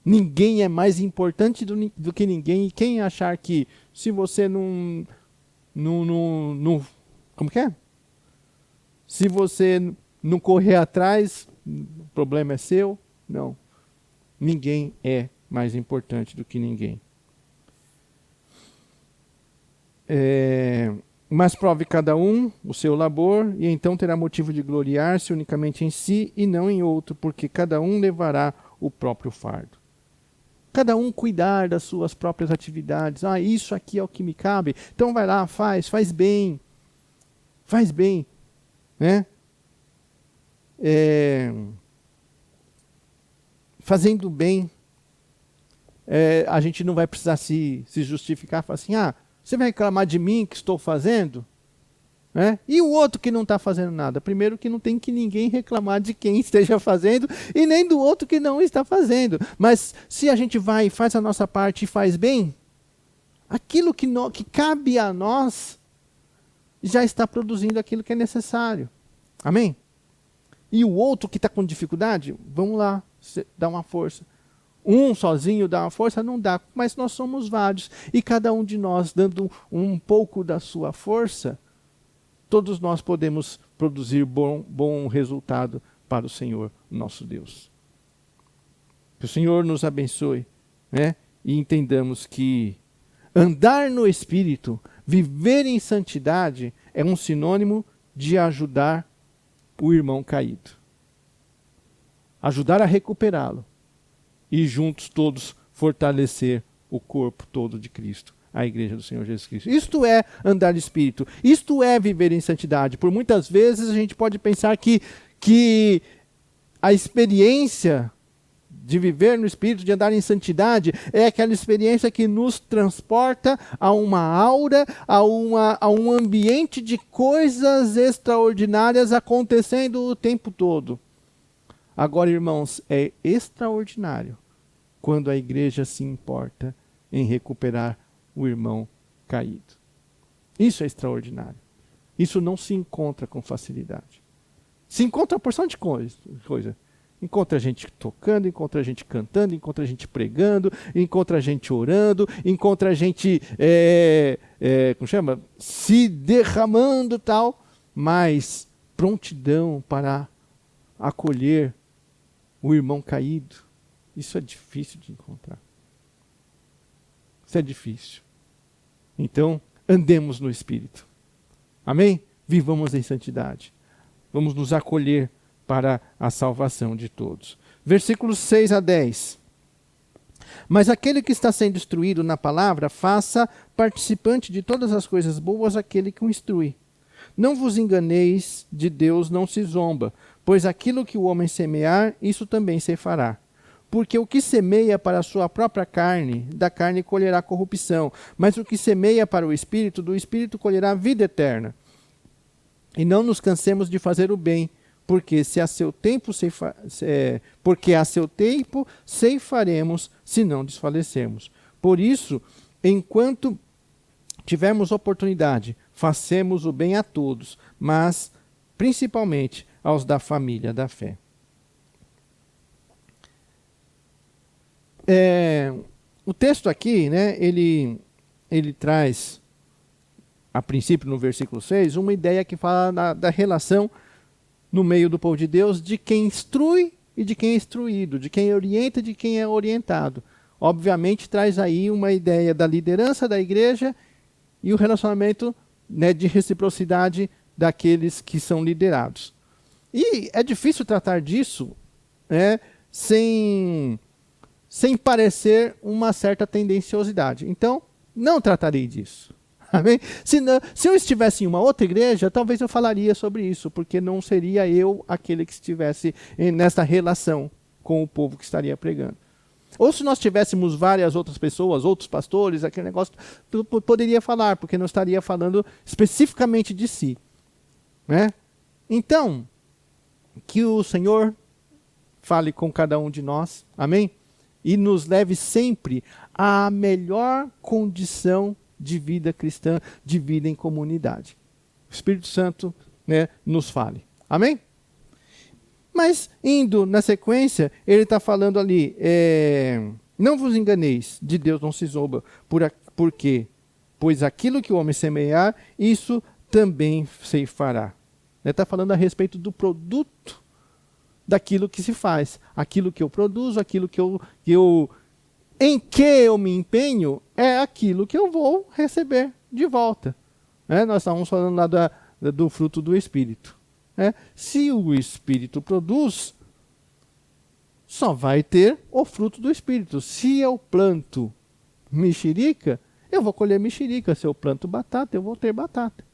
Ninguém é mais importante do que ninguém. E quem achar que se você não como que é? Se você não correr atrás, o problema é seu. Não. Ninguém é mais importante do que ninguém. Mas prove cada um o seu labor, e então terá motivo de gloriar-se unicamente em si e não em outro, porque cada um levará o próprio fardo. Cada um cuidar das suas próprias atividades. Isso aqui é o que me cabe. Então vai lá, faz bem. Faz bem. Fazendo bem, a gente não vai precisar se justificar, falar assim, você vai reclamar de mim que estou fazendo? E o outro que não está fazendo nada? Primeiro que não tem que ninguém reclamar de quem esteja fazendo e nem do outro que não está fazendo. Mas se a gente vai e faz a nossa parte e faz bem, aquilo que cabe a nós já está produzindo aquilo que é necessário. Amém? E o outro que está com dificuldade, vamos lá, dá uma força. Um sozinho dá uma força? Não dá, mas nós somos vários. E cada um de nós dando um pouco da sua força, todos nós podemos produzir bom resultado para o Senhor, nosso Deus. Que o Senhor nos abençoe, e entendamos que andar no Espírito, viver em santidade, é um sinônimo de ajudar o irmão caído. Ajudar a recuperá-lo. E juntos todos fortalecer o corpo todo de Cristo. A igreja do Senhor Jesus Cristo. Isto é andar de Espírito. Isto é viver em santidade. Por muitas vezes a gente pode pensar que a experiência de viver no Espírito, de andar em santidade, é aquela experiência que nos transporta a uma aura, a um ambiente de coisas extraordinárias acontecendo o tempo todo. Agora, irmãos, é extraordinário quando a igreja se importa em recuperar o irmão caído. Isso é extraordinário. Isso não se encontra com facilidade. Se encontra uma porção de coisa. Encontra a gente tocando, encontra a gente cantando, encontra a gente pregando, encontra a gente orando, encontra a gente como chama? Se derramando, tal, mas prontidão para acolher o irmão caído. Isso é difícil de encontrar. Isso é difícil. Então, andemos no Espírito. Amém? Vivamos em santidade. Vamos nos acolher para a salvação de todos. Versículos 6 a 10. Mas aquele que está sendo instruído na palavra, faça participante de todas as coisas boas aquele que o instrui. Não vos enganeis, de Deus não se zomba, pois aquilo que o homem semear, isso também se fará. Porque o que semeia para a sua própria carne, da carne colherá corrupção, mas o que semeia para o Espírito, do Espírito colherá vida eterna. E não nos cansemos de fazer o bem, porque a seu tempo ceifaremos, se não desfalecermos. Por isso, enquanto tivermos oportunidade, façamos o bem a todos, mas principalmente aos da família da fé. O texto aqui, né, ele traz, a princípio no versículo 6, uma ideia que fala da relação no meio do povo de Deus, de quem instrui e de quem é instruído, de quem orienta e de quem é orientado. Obviamente traz aí uma ideia da liderança da igreja e o relacionamento, né, de reciprocidade daqueles que são liderados. E é difícil tratar disso, né, sem parecer uma certa tendenciosidade. Então, não tratarei disso. Amém? Se eu estivesse em uma outra igreja, talvez eu falaria sobre isso, porque não seria eu aquele que estivesse nessa relação com o povo que estaria pregando. Ou se nós tivéssemos várias outras pessoas, outros pastores, aquele negócio, eu poderia falar, porque não estaria falando especificamente de si. Né? Então, que o Senhor fale com cada um de nós, amém? E nos leve sempre à melhor condição de vida cristã, de vida em comunidade. O Espírito Santo, né, nos fale. Amém? Mas, indo na sequência, ele está falando ali, não vos enganeis, de Deus não se zomba. Por quê? Pois aquilo que o homem semear, isso também se fará. Ele está falando a respeito do produto daquilo que se faz. Aquilo que eu produzo, aquilo em que eu me empenho, é aquilo que eu vou receber de volta. Nós estávamos falando lá do fruto do Espírito. Se o Espírito produz, só vai ter o fruto do Espírito. Se eu planto mexerica, eu vou colher mexerica. Se eu planto batata, eu vou ter batata.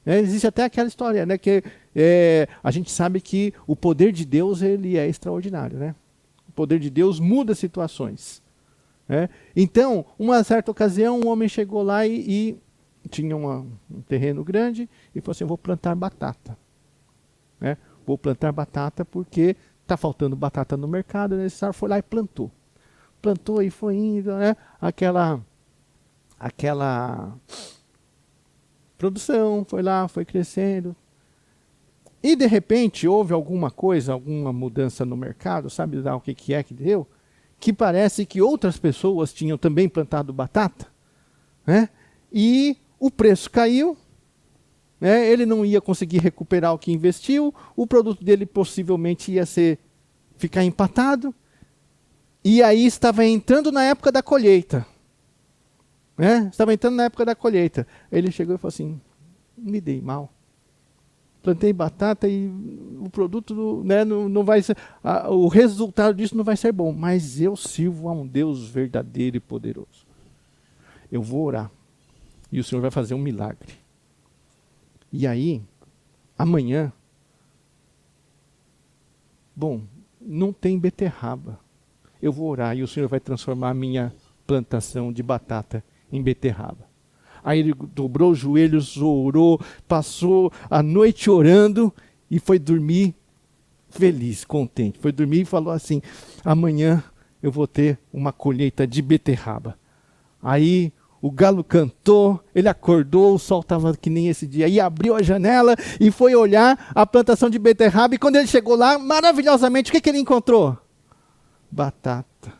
Existe até aquela história, né, que a gente sabe que o poder de Deus ele é extraordinário. Né? O poder de Deus muda situações. Então, uma certa ocasião, um homem chegou lá e tinha um terreno grande e falou assim, eu vou plantar batata. Vou plantar batata porque está faltando batata no mercado, é necessário. Foi lá e plantou. Plantou e foi indo, né? Aquela produção, foi lá, foi crescendo. E de repente houve alguma coisa, alguma mudança no mercado, sabe lá o que é que deu? Que parece que outras pessoas tinham também plantado batata, né? E o preço caiu. Ele não ia conseguir recuperar o que investiu, o produto dele possivelmente ia ficar empatado, e aí estava entrando na época da colheita. Estava entrando na época da colheita. Ele chegou e falou assim, me dei mal. Plantei batata e o produto, né, não vai ser, o resultado disso não vai ser bom, mas eu sirvo a um Deus verdadeiro e poderoso. Eu vou orar e o Senhor vai fazer um milagre. E aí, amanhã, não tem beterraba. Eu vou orar e o Senhor vai transformar a minha plantação de batata em beterraba. Aí ele dobrou os joelhos, orou, passou a noite orando e foi dormir feliz, contente. Foi dormir e falou assim, amanhã eu vou ter uma colheita de beterraba. Aí o galo cantou, ele acordou, o sol estava que nem esse dia, e abriu a janela e foi olhar a plantação de beterraba, e quando ele chegou lá, maravilhosamente, o que ele encontrou? Batata.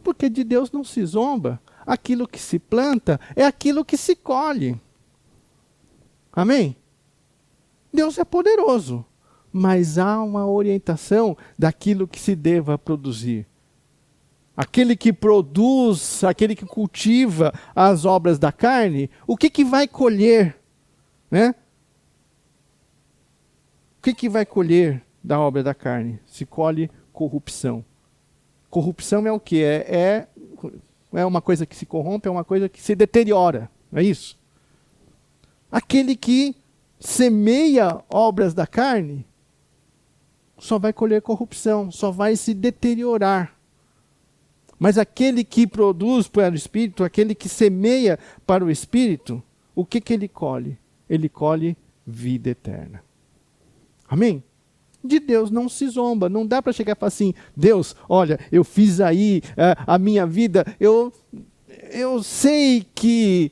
Porque de Deus não se zomba, aquilo que se planta é aquilo que se colhe. Amém? Deus é poderoso, mas há uma orientação daquilo que se deva produzir. aquele que produz, aquele que cultiva as obras da carne, o que vai colher? Né? O que vai colher da obra da carne? Se colhe corrupção. Corrupção é o quê? É uma coisa que se corrompe, é uma coisa que se deteriora. Não é isso? Aquele que semeia obras da carne só vai colher corrupção, só vai se deteriorar. Mas aquele que produz para o Espírito, aquele que semeia para o Espírito, o que ele colhe? Ele colhe vida eterna. Amém? De Deus não se zomba. Não dá para chegar e falar assim, Deus, olha, eu fiz aí a minha vida, eu sei que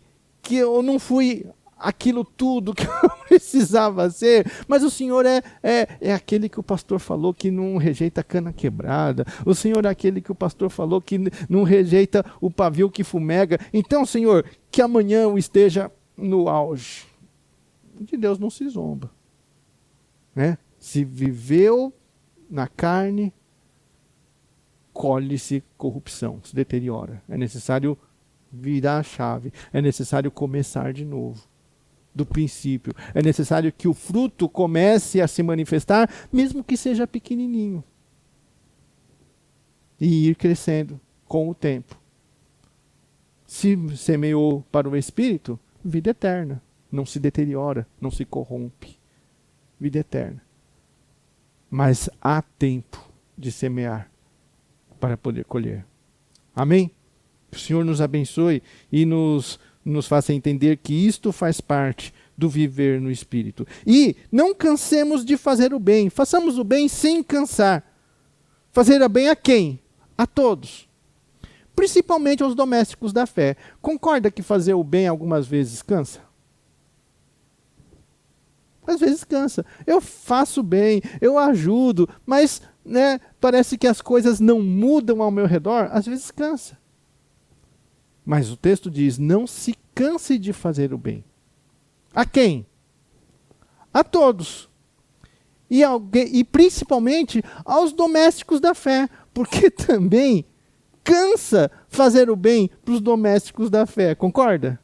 eu não fui aquilo tudo que eu precisava ser, mas o Senhor é aquele que o pastor falou que não rejeita a cana quebrada, o Senhor é aquele que o pastor falou que não rejeita o pavio que fumega. Então, Senhor, que amanhã eu esteja no auge. De Deus não se zomba. Né? Se viveu na carne, colhe-se corrupção, se deteriora. É necessário virar a chave, é necessário começar de novo, do princípio. É necessário que o fruto comece a se manifestar, mesmo que seja pequenininho. E ir crescendo com o tempo. Se semeou para o Espírito, vida eterna. Não se deteriora, não se corrompe. Vida eterna. Mas há tempo de semear para poder colher. Amém? Que o Senhor nos abençoe e nos faça entender que isto faz parte do viver no Espírito. E não cansemos de fazer o bem. Façamos o bem sem cansar. Fazer o bem a quem? A todos. Principalmente aos domésticos da fé. Concorda que fazer o bem algumas vezes cansa? Às vezes cansa. Eu faço bem, eu ajudo, mas né, parece que as coisas não mudam ao meu redor. Às vezes cansa. Mas o texto diz, não se canse de fazer o bem. A quem? A todos. E principalmente aos domésticos da fé. Porque também cansa fazer o bem para os domésticos da fé. Concorda?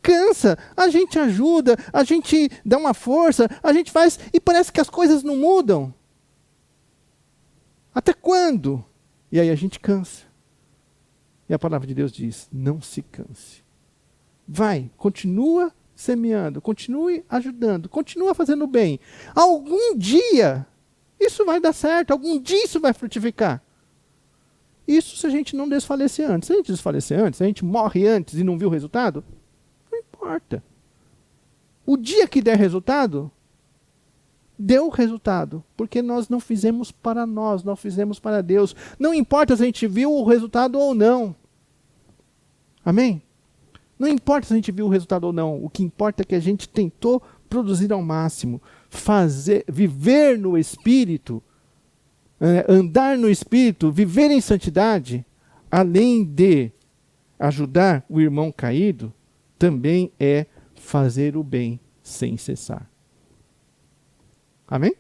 Cansa, a gente ajuda, a gente dá uma força, a gente faz e parece que as coisas não mudam. Até quando? E aí a gente cansa. E a palavra de Deus diz, não se canse. Vai, continua semeando, continue ajudando, continua fazendo bem. Algum dia isso vai dar certo, algum dia isso vai frutificar. Isso se a gente não desfalecer antes. Se a gente desfalecer antes, se a gente morre antes e não viu o resultado, não importa. O dia que der resultado, deu resultado. Porque nós não fizemos para nós, nós fizemos para Deus. Não importa se a gente viu o resultado ou não. Amém? Não importa se a gente viu o resultado ou não. O que importa é que a gente tentou produzir ao máximo. Viver no Espírito, andar no Espírito, viver em santidade, além de ajudar o irmão caído, também é fazer o bem sem cessar. Amém?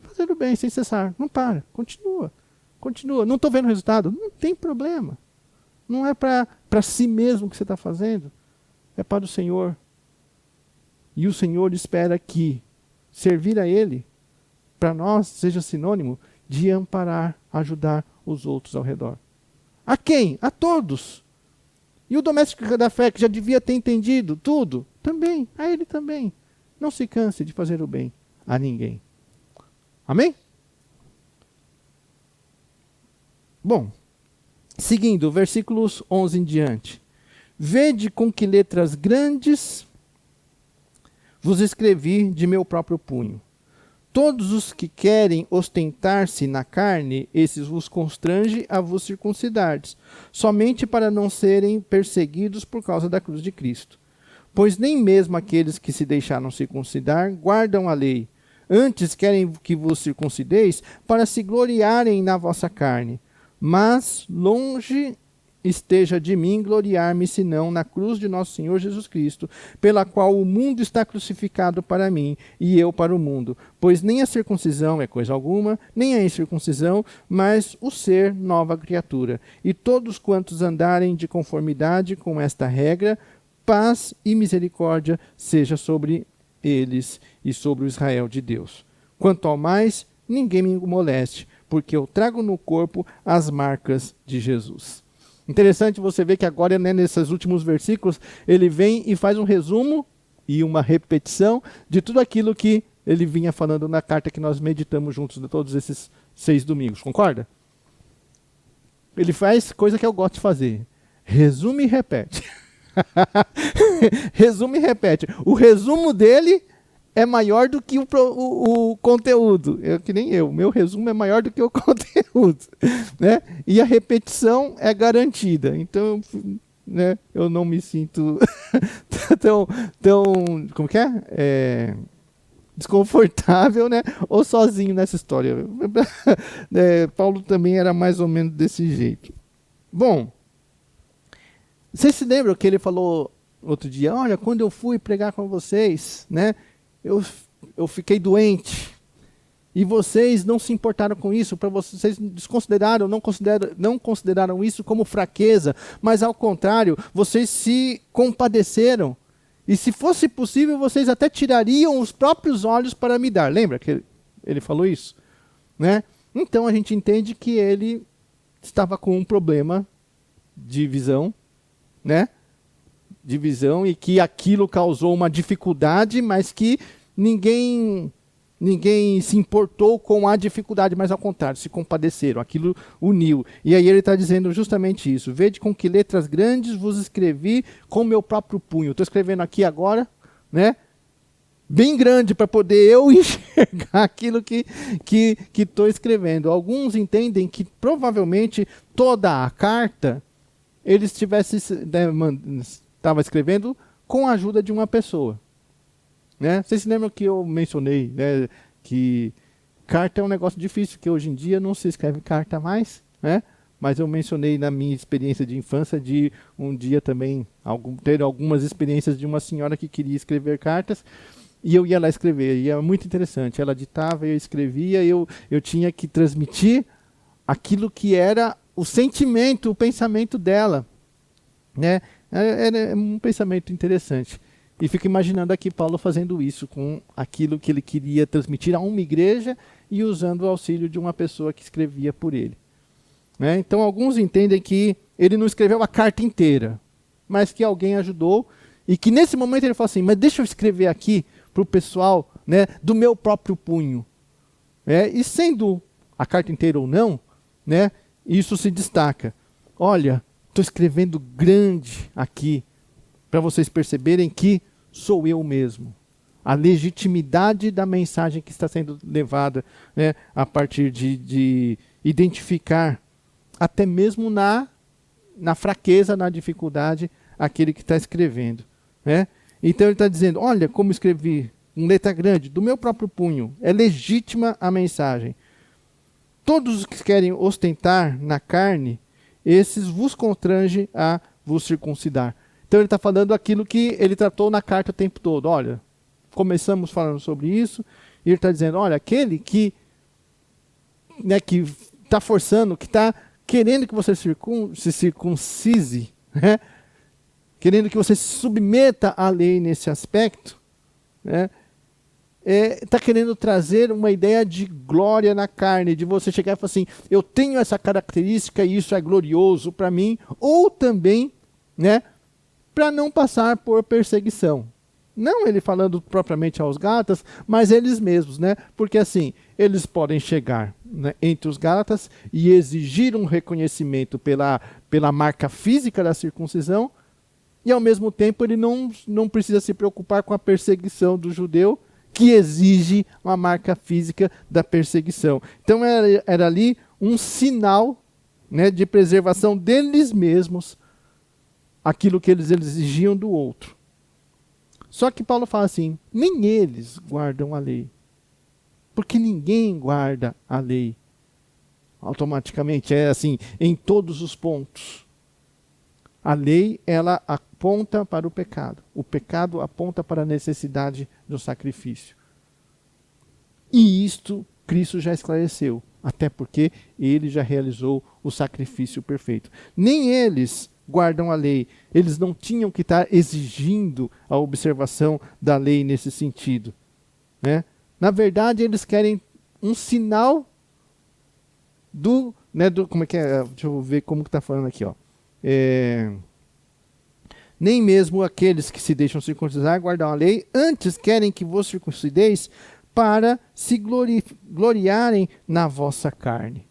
Fazer o bem sem cessar. Não para. Continua. Continua. Não estou vendo o resultado. Não tem problema. Não é para si mesmo que você está fazendo. É para o Senhor. E o Senhor espera que servir a Ele, para nós, seja sinônimo de amparar, ajudar os outros ao redor. A quem? A todos. E o doméstico da fé, que já devia ter entendido tudo, também, a ele também. Não se canse de fazer o bem a ninguém. Amém? Bom, seguindo, versículos 11 em diante. Vede com que letras grandes vos escrevi de meu próprio punho. Todos os que querem ostentar-se na carne, esses vos constrange a vos circuncidardes, somente para não serem perseguidos por causa da cruz de Cristo. Pois nem mesmo aqueles que se deixaram circuncidar guardam a lei. Antes querem que vos circuncideis para se gloriarem na vossa carne. Mas longe esteja de mim gloriar-me, senão na cruz de nosso Senhor Jesus Cristo, pela qual o mundo está crucificado para mim, e eu para o mundo. Pois nem a circuncisão é coisa alguma, nem a incircuncisão, mas o ser nova criatura. E todos quantos andarem de conformidade com esta regra, paz e misericórdia seja sobre eles e sobre o Israel de Deus. Quanto ao mais, ninguém me moleste, porque eu trago no corpo as marcas de Jesus. Interessante você ver que agora, né, nesses últimos versículos, ele vem e faz um resumo e uma repetição de tudo aquilo que ele vinha falando na carta que nós meditamos juntos de todos esses 6 domingos. Concorda? Ele faz coisa que eu gosto de fazer. Resume e repete. Resume e repete. O resumo dele é maior do que o conteúdo. Que nem eu. Meu resumo é maior do que o conteúdo. Né? E a repetição é garantida. Então, né, eu não me sinto tão como que é? Desconfortável, né? Ou sozinho nessa história. Paulo também era mais ou menos desse jeito. Bom, vocês se lembram que ele falou outro dia, olha, quando eu fui pregar com vocês, né? Eu fiquei doente e vocês não se importaram com isso, para vocês desconsideraram, não consideraram isso como fraqueza, mas ao contrário, vocês se compadeceram e se fosse possível vocês até tirariam os próprios olhos para me dar. Lembra que ele falou isso? Né? Então a gente entende que ele estava com um problema de visão, né? De visão, e que aquilo causou uma dificuldade, mas que ninguém se importou com a dificuldade, mas ao contrário, se compadeceram, aquilo uniu. E aí ele está dizendo justamente isso: vede com que letras grandes vos escrevi com meu próprio punho. Estou escrevendo aqui agora, né? Bem grande para poder eu enxergar aquilo que estou escrevendo. Alguns entendem que provavelmente toda a carta ele estava escrevendo com a ajuda de uma pessoa. Né? Vocês se lembram que eu mencionei, né, que carta é um negócio difícil, que hoje em dia não se escreve carta mais, né? Mas eu mencionei na minha experiência de infância de um dia também ter algumas experiências de uma senhora que queria escrever cartas e eu ia lá escrever. E é muito interessante, ela ditava, eu escrevia, eu tinha que transmitir aquilo que era o sentimento, o pensamento dela, né? É um pensamento interessante. E fico imaginando aqui Paulo fazendo isso com aquilo que ele queria transmitir a uma igreja e usando o auxílio de uma pessoa que escrevia por ele. Né? Então alguns entendem que ele não escreveu a carta inteira, mas que alguém ajudou e que nesse momento ele falou assim, mas deixa eu escrever aqui para o pessoal, né, do meu próprio punho. E sendo a carta inteira ou não, né, isso se destaca. Olha, estou escrevendo grande aqui, para vocês perceberem que sou eu mesmo. A legitimidade da mensagem que está sendo levada, né, a partir de identificar, até mesmo na fraqueza, na dificuldade, aquele que está escrevendo. Né? Então ele está dizendo, olha como escrevi, em letra grande, do meu próprio punho. É legítima a mensagem. Todos os que querem ostentar na carne, esses vos constrange a vos circuncidar. Então ele está falando aquilo que ele tratou na carta o tempo todo. Olha, começamos falando sobre isso, e ele está dizendo, olha, aquele que está forçando, que está querendo que você se circuncise, né? Querendo que você se submeta à lei nesse aspecto, né? Está querendo trazer uma ideia de glória na carne, de você chegar e falar assim, eu tenho essa característica e isso é glorioso para mim, ou também, né, para não passar por perseguição. Não ele falando propriamente aos Gálatas, mas eles mesmos, né? Porque assim, eles podem chegar, né, entre os Gálatas e exigir um reconhecimento pela marca física da circuncisão, e ao mesmo tempo ele não precisa se preocupar com a perseguição do judeu, que exige uma marca física da perseguição. Então era ali um sinal, né, de preservação deles mesmos, aquilo que eles exigiam do outro. Só que Paulo fala assim, nem eles guardam a lei. Porque ninguém guarda a lei automaticamente, assim, em todos os pontos. A lei, ela aponta para o pecado. O pecado aponta para a necessidade do sacrifício. E isto Cristo já esclareceu, até porque ele já realizou o sacrifício perfeito. Nem eles guardam a lei. Eles não tinham que estar exigindo a observação da lei nesse sentido, né? Na verdade, eles querem um sinal como é que é? Deixa eu ver como que está falando aqui, ó. Nem mesmo aqueles que se deixam circuncidar guardam a lei, antes querem que vos circuncideis para se gloriarem na vossa carne.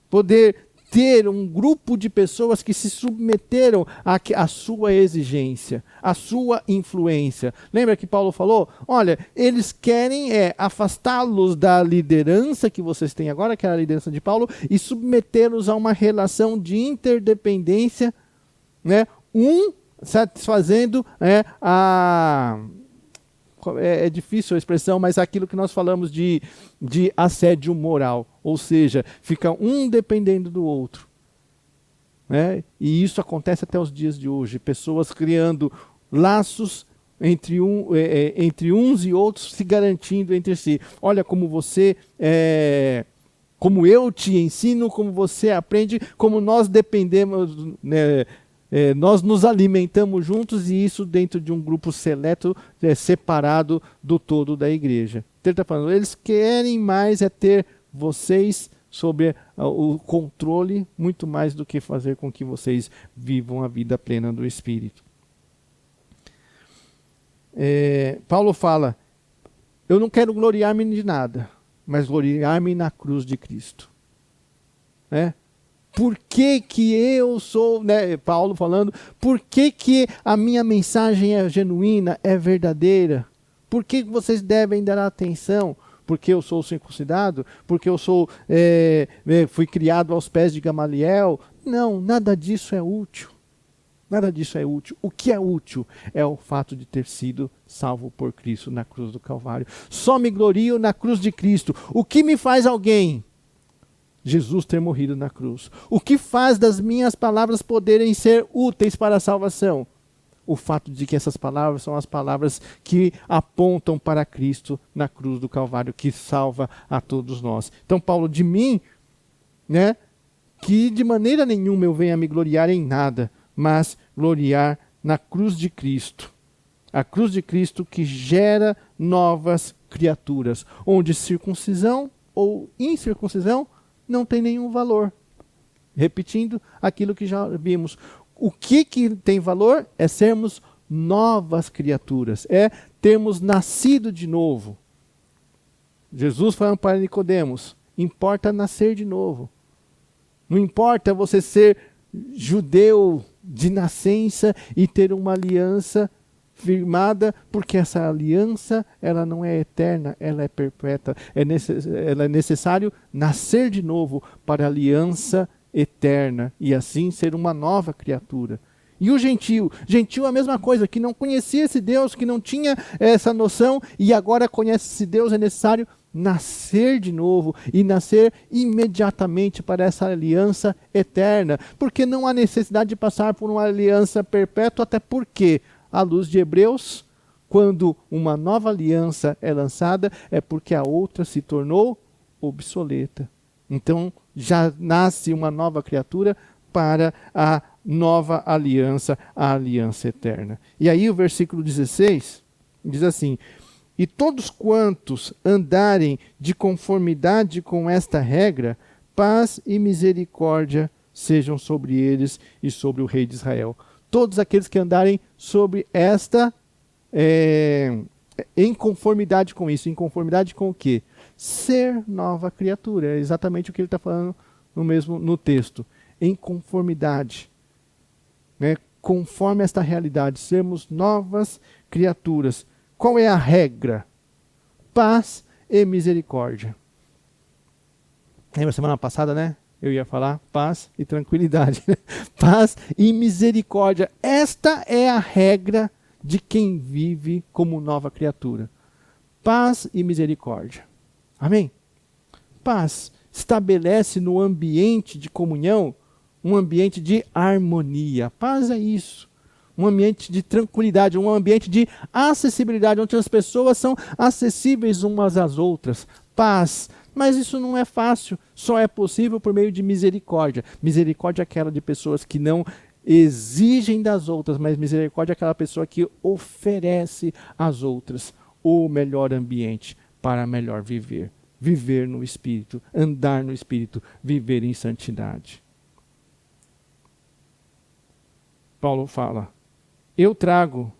Poder ter um grupo de pessoas que se submeteram à sua exigência, à sua influência. Lembra que Paulo falou? Olha, eles querem afastá-los da liderança que vocês têm agora, que é a liderança de Paulo, e submetê-los a uma relação de interdependência, né? Satisfazendo é difícil a expressão, mas aquilo que nós falamos de assédio moral. Ou seja, fica um dependendo do outro, né? E isso acontece até os dias de hoje. Pessoas criando laços entre uns e outros, se garantindo entre si. Olha como você... como eu te ensino, como você aprende, como nós dependemos... nós nos alimentamos juntos, e isso dentro de um grupo seleto, separado do todo da igreja. Então ele está falando, eles querem mais ter vocês sob o controle, muito mais do que fazer com que vocês vivam a vida plena do Espírito. Paulo fala, eu não quero gloriar-me de nada, mas gloriar-me na cruz de Cristo. Por que que eu sou, Paulo falando, por que que a minha mensagem é genuína, é verdadeira? Por que vocês devem dar atenção? Porque eu sou circuncidado? Porque eu fui criado aos pés de Gamaliel? Não, nada disso é útil. Nada disso é útil. O que é útil é o fato de ter sido salvo por Cristo na cruz do Calvário. Só me glorio na cruz de Cristo. O que me faz alguém? Jesus ter morrido na cruz. O que faz das minhas palavras poderem ser úteis para a salvação? O fato de que essas palavras são as palavras que apontam para Cristo na cruz do Calvário, que salva a todos nós. Então, Paulo, de mim, que de maneira nenhuma eu venha me gloriar em nada, mas gloriar na cruz de Cristo. A cruz de Cristo que gera novas criaturas, onde circuncisão ou incircuncisão não tem nenhum valor. Repetindo aquilo que já vimos. O que tem valor é sermos novas criaturas, é termos nascido de novo. Jesus falando para Nicodemos, importa nascer de novo. Não importa você ser judeu de nascença e ter uma aliança firmada, porque essa aliança ela não é eterna, ela é perpétua. Ela é necessário nascer de novo para a aliança eterna e assim ser uma nova criatura. E o gentio é a mesma coisa, que não conhecia esse Deus, que não tinha essa noção e agora conhece esse Deus. É necessário nascer de novo e nascer imediatamente para essa aliança eterna, porque não há necessidade de passar por uma aliança perpétua, até porque, à luz de Hebreus, quando uma nova aliança é lançada, é porque a outra se tornou obsoleta. Então, já nasce uma nova criatura para a nova aliança, a aliança eterna. E aí o versículo 16 diz assim, e todos quantos andarem de conformidade com esta regra, paz e misericórdia sejam sobre eles e sobre o rei de Israel. Todos aqueles que andarem sobre esta, em conformidade com isso. Em conformidade com o quê? Ser nova criatura. É exatamente o que ele está falando no texto. Em conformidade. Conforme esta realidade. Sermos novas criaturas. Qual é a regra? Paz e misericórdia. Lembra semana passada, eu ia falar paz e tranquilidade. Paz e misericórdia. Esta é a regra de quem vive como nova criatura. Paz e misericórdia. Amém? Paz estabelece no ambiente de comunhão um ambiente de harmonia. Paz é isso. Um ambiente de tranquilidade, um ambiente de acessibilidade, onde as pessoas são acessíveis umas às outras. Paz. Mas isso não é fácil, só é possível por meio de misericórdia. Misericórdia é aquela de pessoas que não exigem das outras, mas misericórdia é aquela pessoa que oferece às outras o melhor ambiente para melhor viver. Viver no Espírito, andar no Espírito, viver em santidade. Paulo fala, eu trago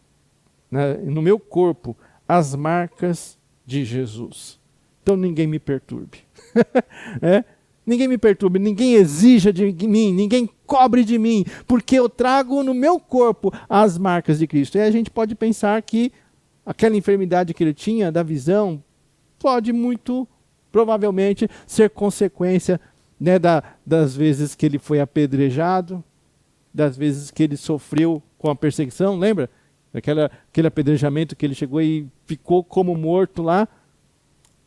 no meu corpo as marcas de Jesus. Então ninguém me perturbe. Ninguém me perturbe, ninguém exija de mim, ninguém cobre de mim, porque eu trago no meu corpo as marcas de Cristo. E a gente pode pensar que aquela enfermidade que ele tinha da visão pode muito provavelmente ser consequência, né, das vezes que ele foi apedrejado, das vezes que ele sofreu com a perseguição, lembra? Aquele apedrejamento que ele chegou e ficou como morto lá.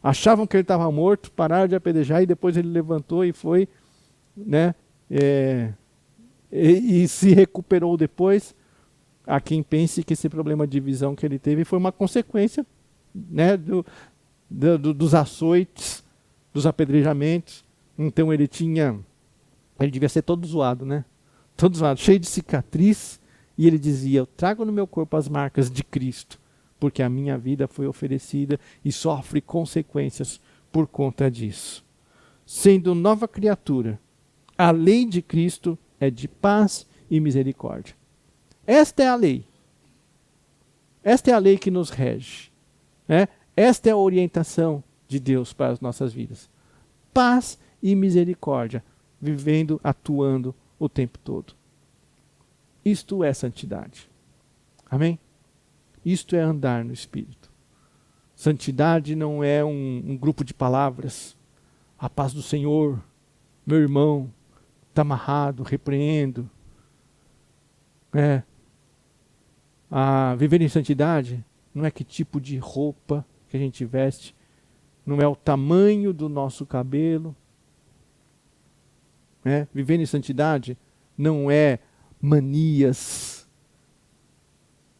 Achavam que ele estava morto, pararam de apedrejar e depois ele levantou e foi, né, e se recuperou depois. Há quem pense que esse problema de visão que ele teve foi uma consequência, né, dos açoites, dos apedrejamentos. Então ele devia ser todo zoado, né? Todo zoado, cheio de cicatriz. E ele dizia, eu trago no meu corpo as marcas de Cristo, porque a minha vida foi oferecida e sofre consequências por conta disso. Sendo nova criatura, a lei de Cristo é de paz e misericórdia. Esta é a lei. Esta é a lei que nos rege, né? Esta é a orientação de Deus para as nossas vidas. Paz e misericórdia, vivendo, atuando o tempo todo. Isto é santidade. Amém? Isto é andar no Espírito. Santidade não é um grupo de palavras. A paz do Senhor, meu irmão, está amarrado, repreendo. Viver em santidade não é que tipo de roupa que a gente veste, não é o tamanho do nosso cabelo. Viver em santidade não é manias,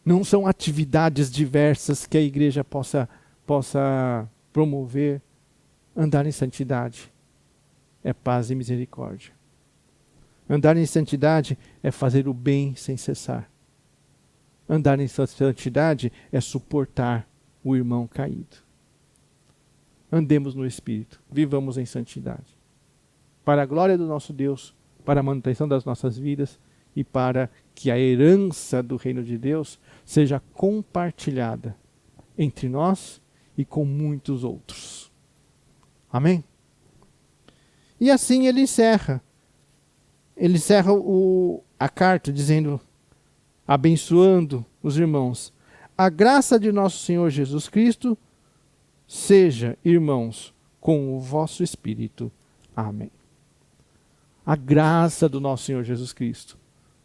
não são atividades diversas que a igreja possa promover. Andar em santidade é paz e misericórdia. Andar em santidade é fazer o bem sem cessar. Andar em santidade é suportar o irmão caído. Andemos no Espírito, vivamos em santidade. Para a glória do nosso Deus, para a manutenção das nossas vidas e para que a herança do reino de Deus seja compartilhada entre nós e com muitos outros. Amém? E assim ele encerra. Ele encerra a carta dizendo, abençoando os irmãos. A graça de nosso Senhor Jesus Cristo seja, irmãos, com o vosso espírito. Amém. A graça do nosso Senhor Jesus Cristo.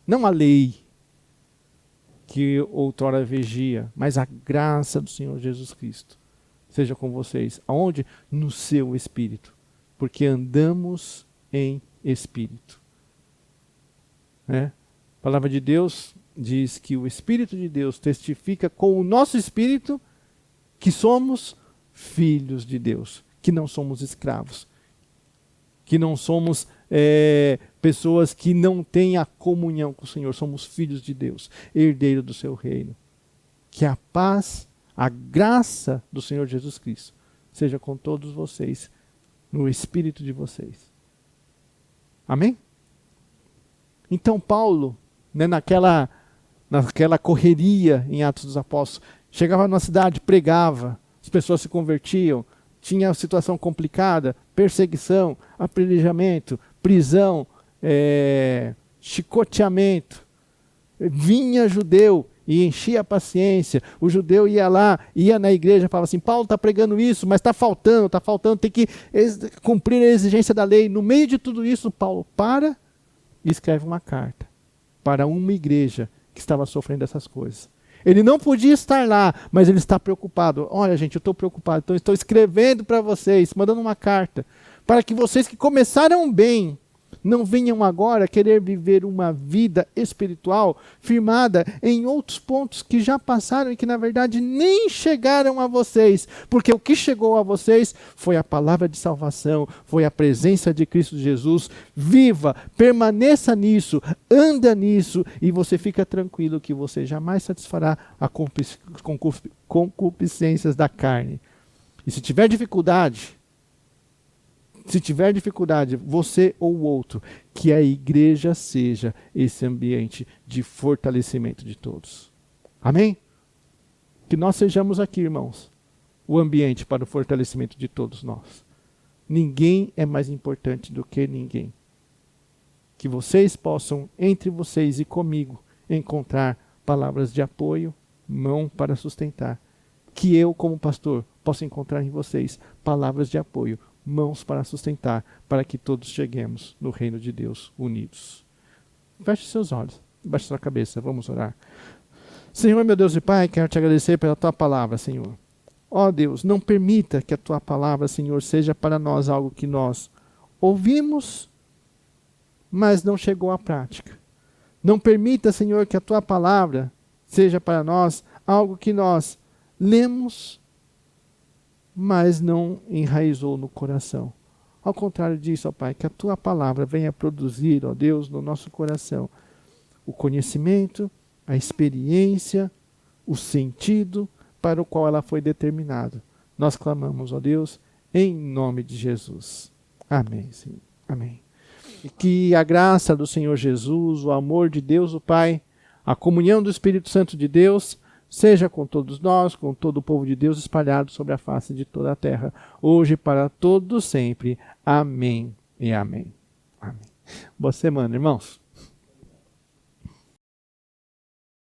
Não a lei que outrora vigia, mas a graça do Senhor Jesus Cristo seja com vocês. Aonde? No seu espírito. Porque andamos em espírito. A palavra de Deus diz que o Espírito de Deus testifica com o nosso espírito que somos filhos de Deus, que não somos escravos, que não somos pessoas que não têm a comunhão com o Senhor, somos filhos de Deus, herdeiros do seu reino. Que a paz, a graça do Senhor Jesus Cristo seja com todos vocês, no espírito de vocês. Amém? Então Paulo, naquela correria em Atos dos Apóstolos, chegava na cidade, pregava, as pessoas se convertiam, tinha situação complicada, perseguição, apedrejamento, prisão, chicoteamento. Vinha judeu e enchia a paciência. O judeu ia lá, ia na igreja e falava assim, Paulo está pregando isso, mas está faltando, tem que cumprir a exigência da lei. No meio de tudo isso, Paulo para e escreve uma carta para uma igreja que estava sofrendo essas coisas. Ele não podia estar lá, mas ele está preocupado. Olha, gente, eu estou preocupado, então estou escrevendo para vocês, mandando uma carta, para que vocês que começaram bem Não venham agora querer viver uma vida espiritual firmada em outros pontos que já passaram e que na verdade nem chegaram a vocês, porque o que chegou a vocês foi a palavra de salvação, foi a presença de Cristo Jesus. Viva, permaneça nisso, anda nisso e você fica tranquilo que você jamais satisfará a concupiscências da carne. E se tiver dificuldade, você ou o outro, que a igreja seja esse ambiente de fortalecimento de todos. Amém? Que nós sejamos aqui, irmãos, o ambiente para o fortalecimento de todos nós. Ninguém é mais importante do que ninguém. Que vocês possam, entre vocês e comigo, encontrar palavras de apoio, mão para sustentar. Que eu, como pastor, possa encontrar em vocês palavras de apoio, mãos para sustentar, para que todos cheguemos no reino de Deus unidos. Feche seus olhos, baixe sua cabeça, vamos orar. Senhor, meu Deus e Pai, quero te agradecer pela tua palavra, Senhor. Ó Deus, não permita que a tua palavra, Senhor, seja para nós algo que nós ouvimos, mas não chegou à prática. Não permita, Senhor, que a tua palavra seja para nós algo que nós lemos, mas não enraizou no coração. Ao contrário disso, ó Pai, que a tua palavra venha produzir, ó Deus, no nosso coração o conhecimento, a experiência, o sentido para o qual ela foi determinada. Nós clamamos, ó Deus, em nome de Jesus. Amém, Senhor. Amém. E que a graça do Senhor Jesus, o amor de Deus, o Pai, a comunhão do Espírito Santo de Deus, seja com todos nós, com todo o povo de Deus espalhado sobre a face de toda a terra, hoje e para todos sempre. Amém e amém. Amém. Boa semana, irmãos.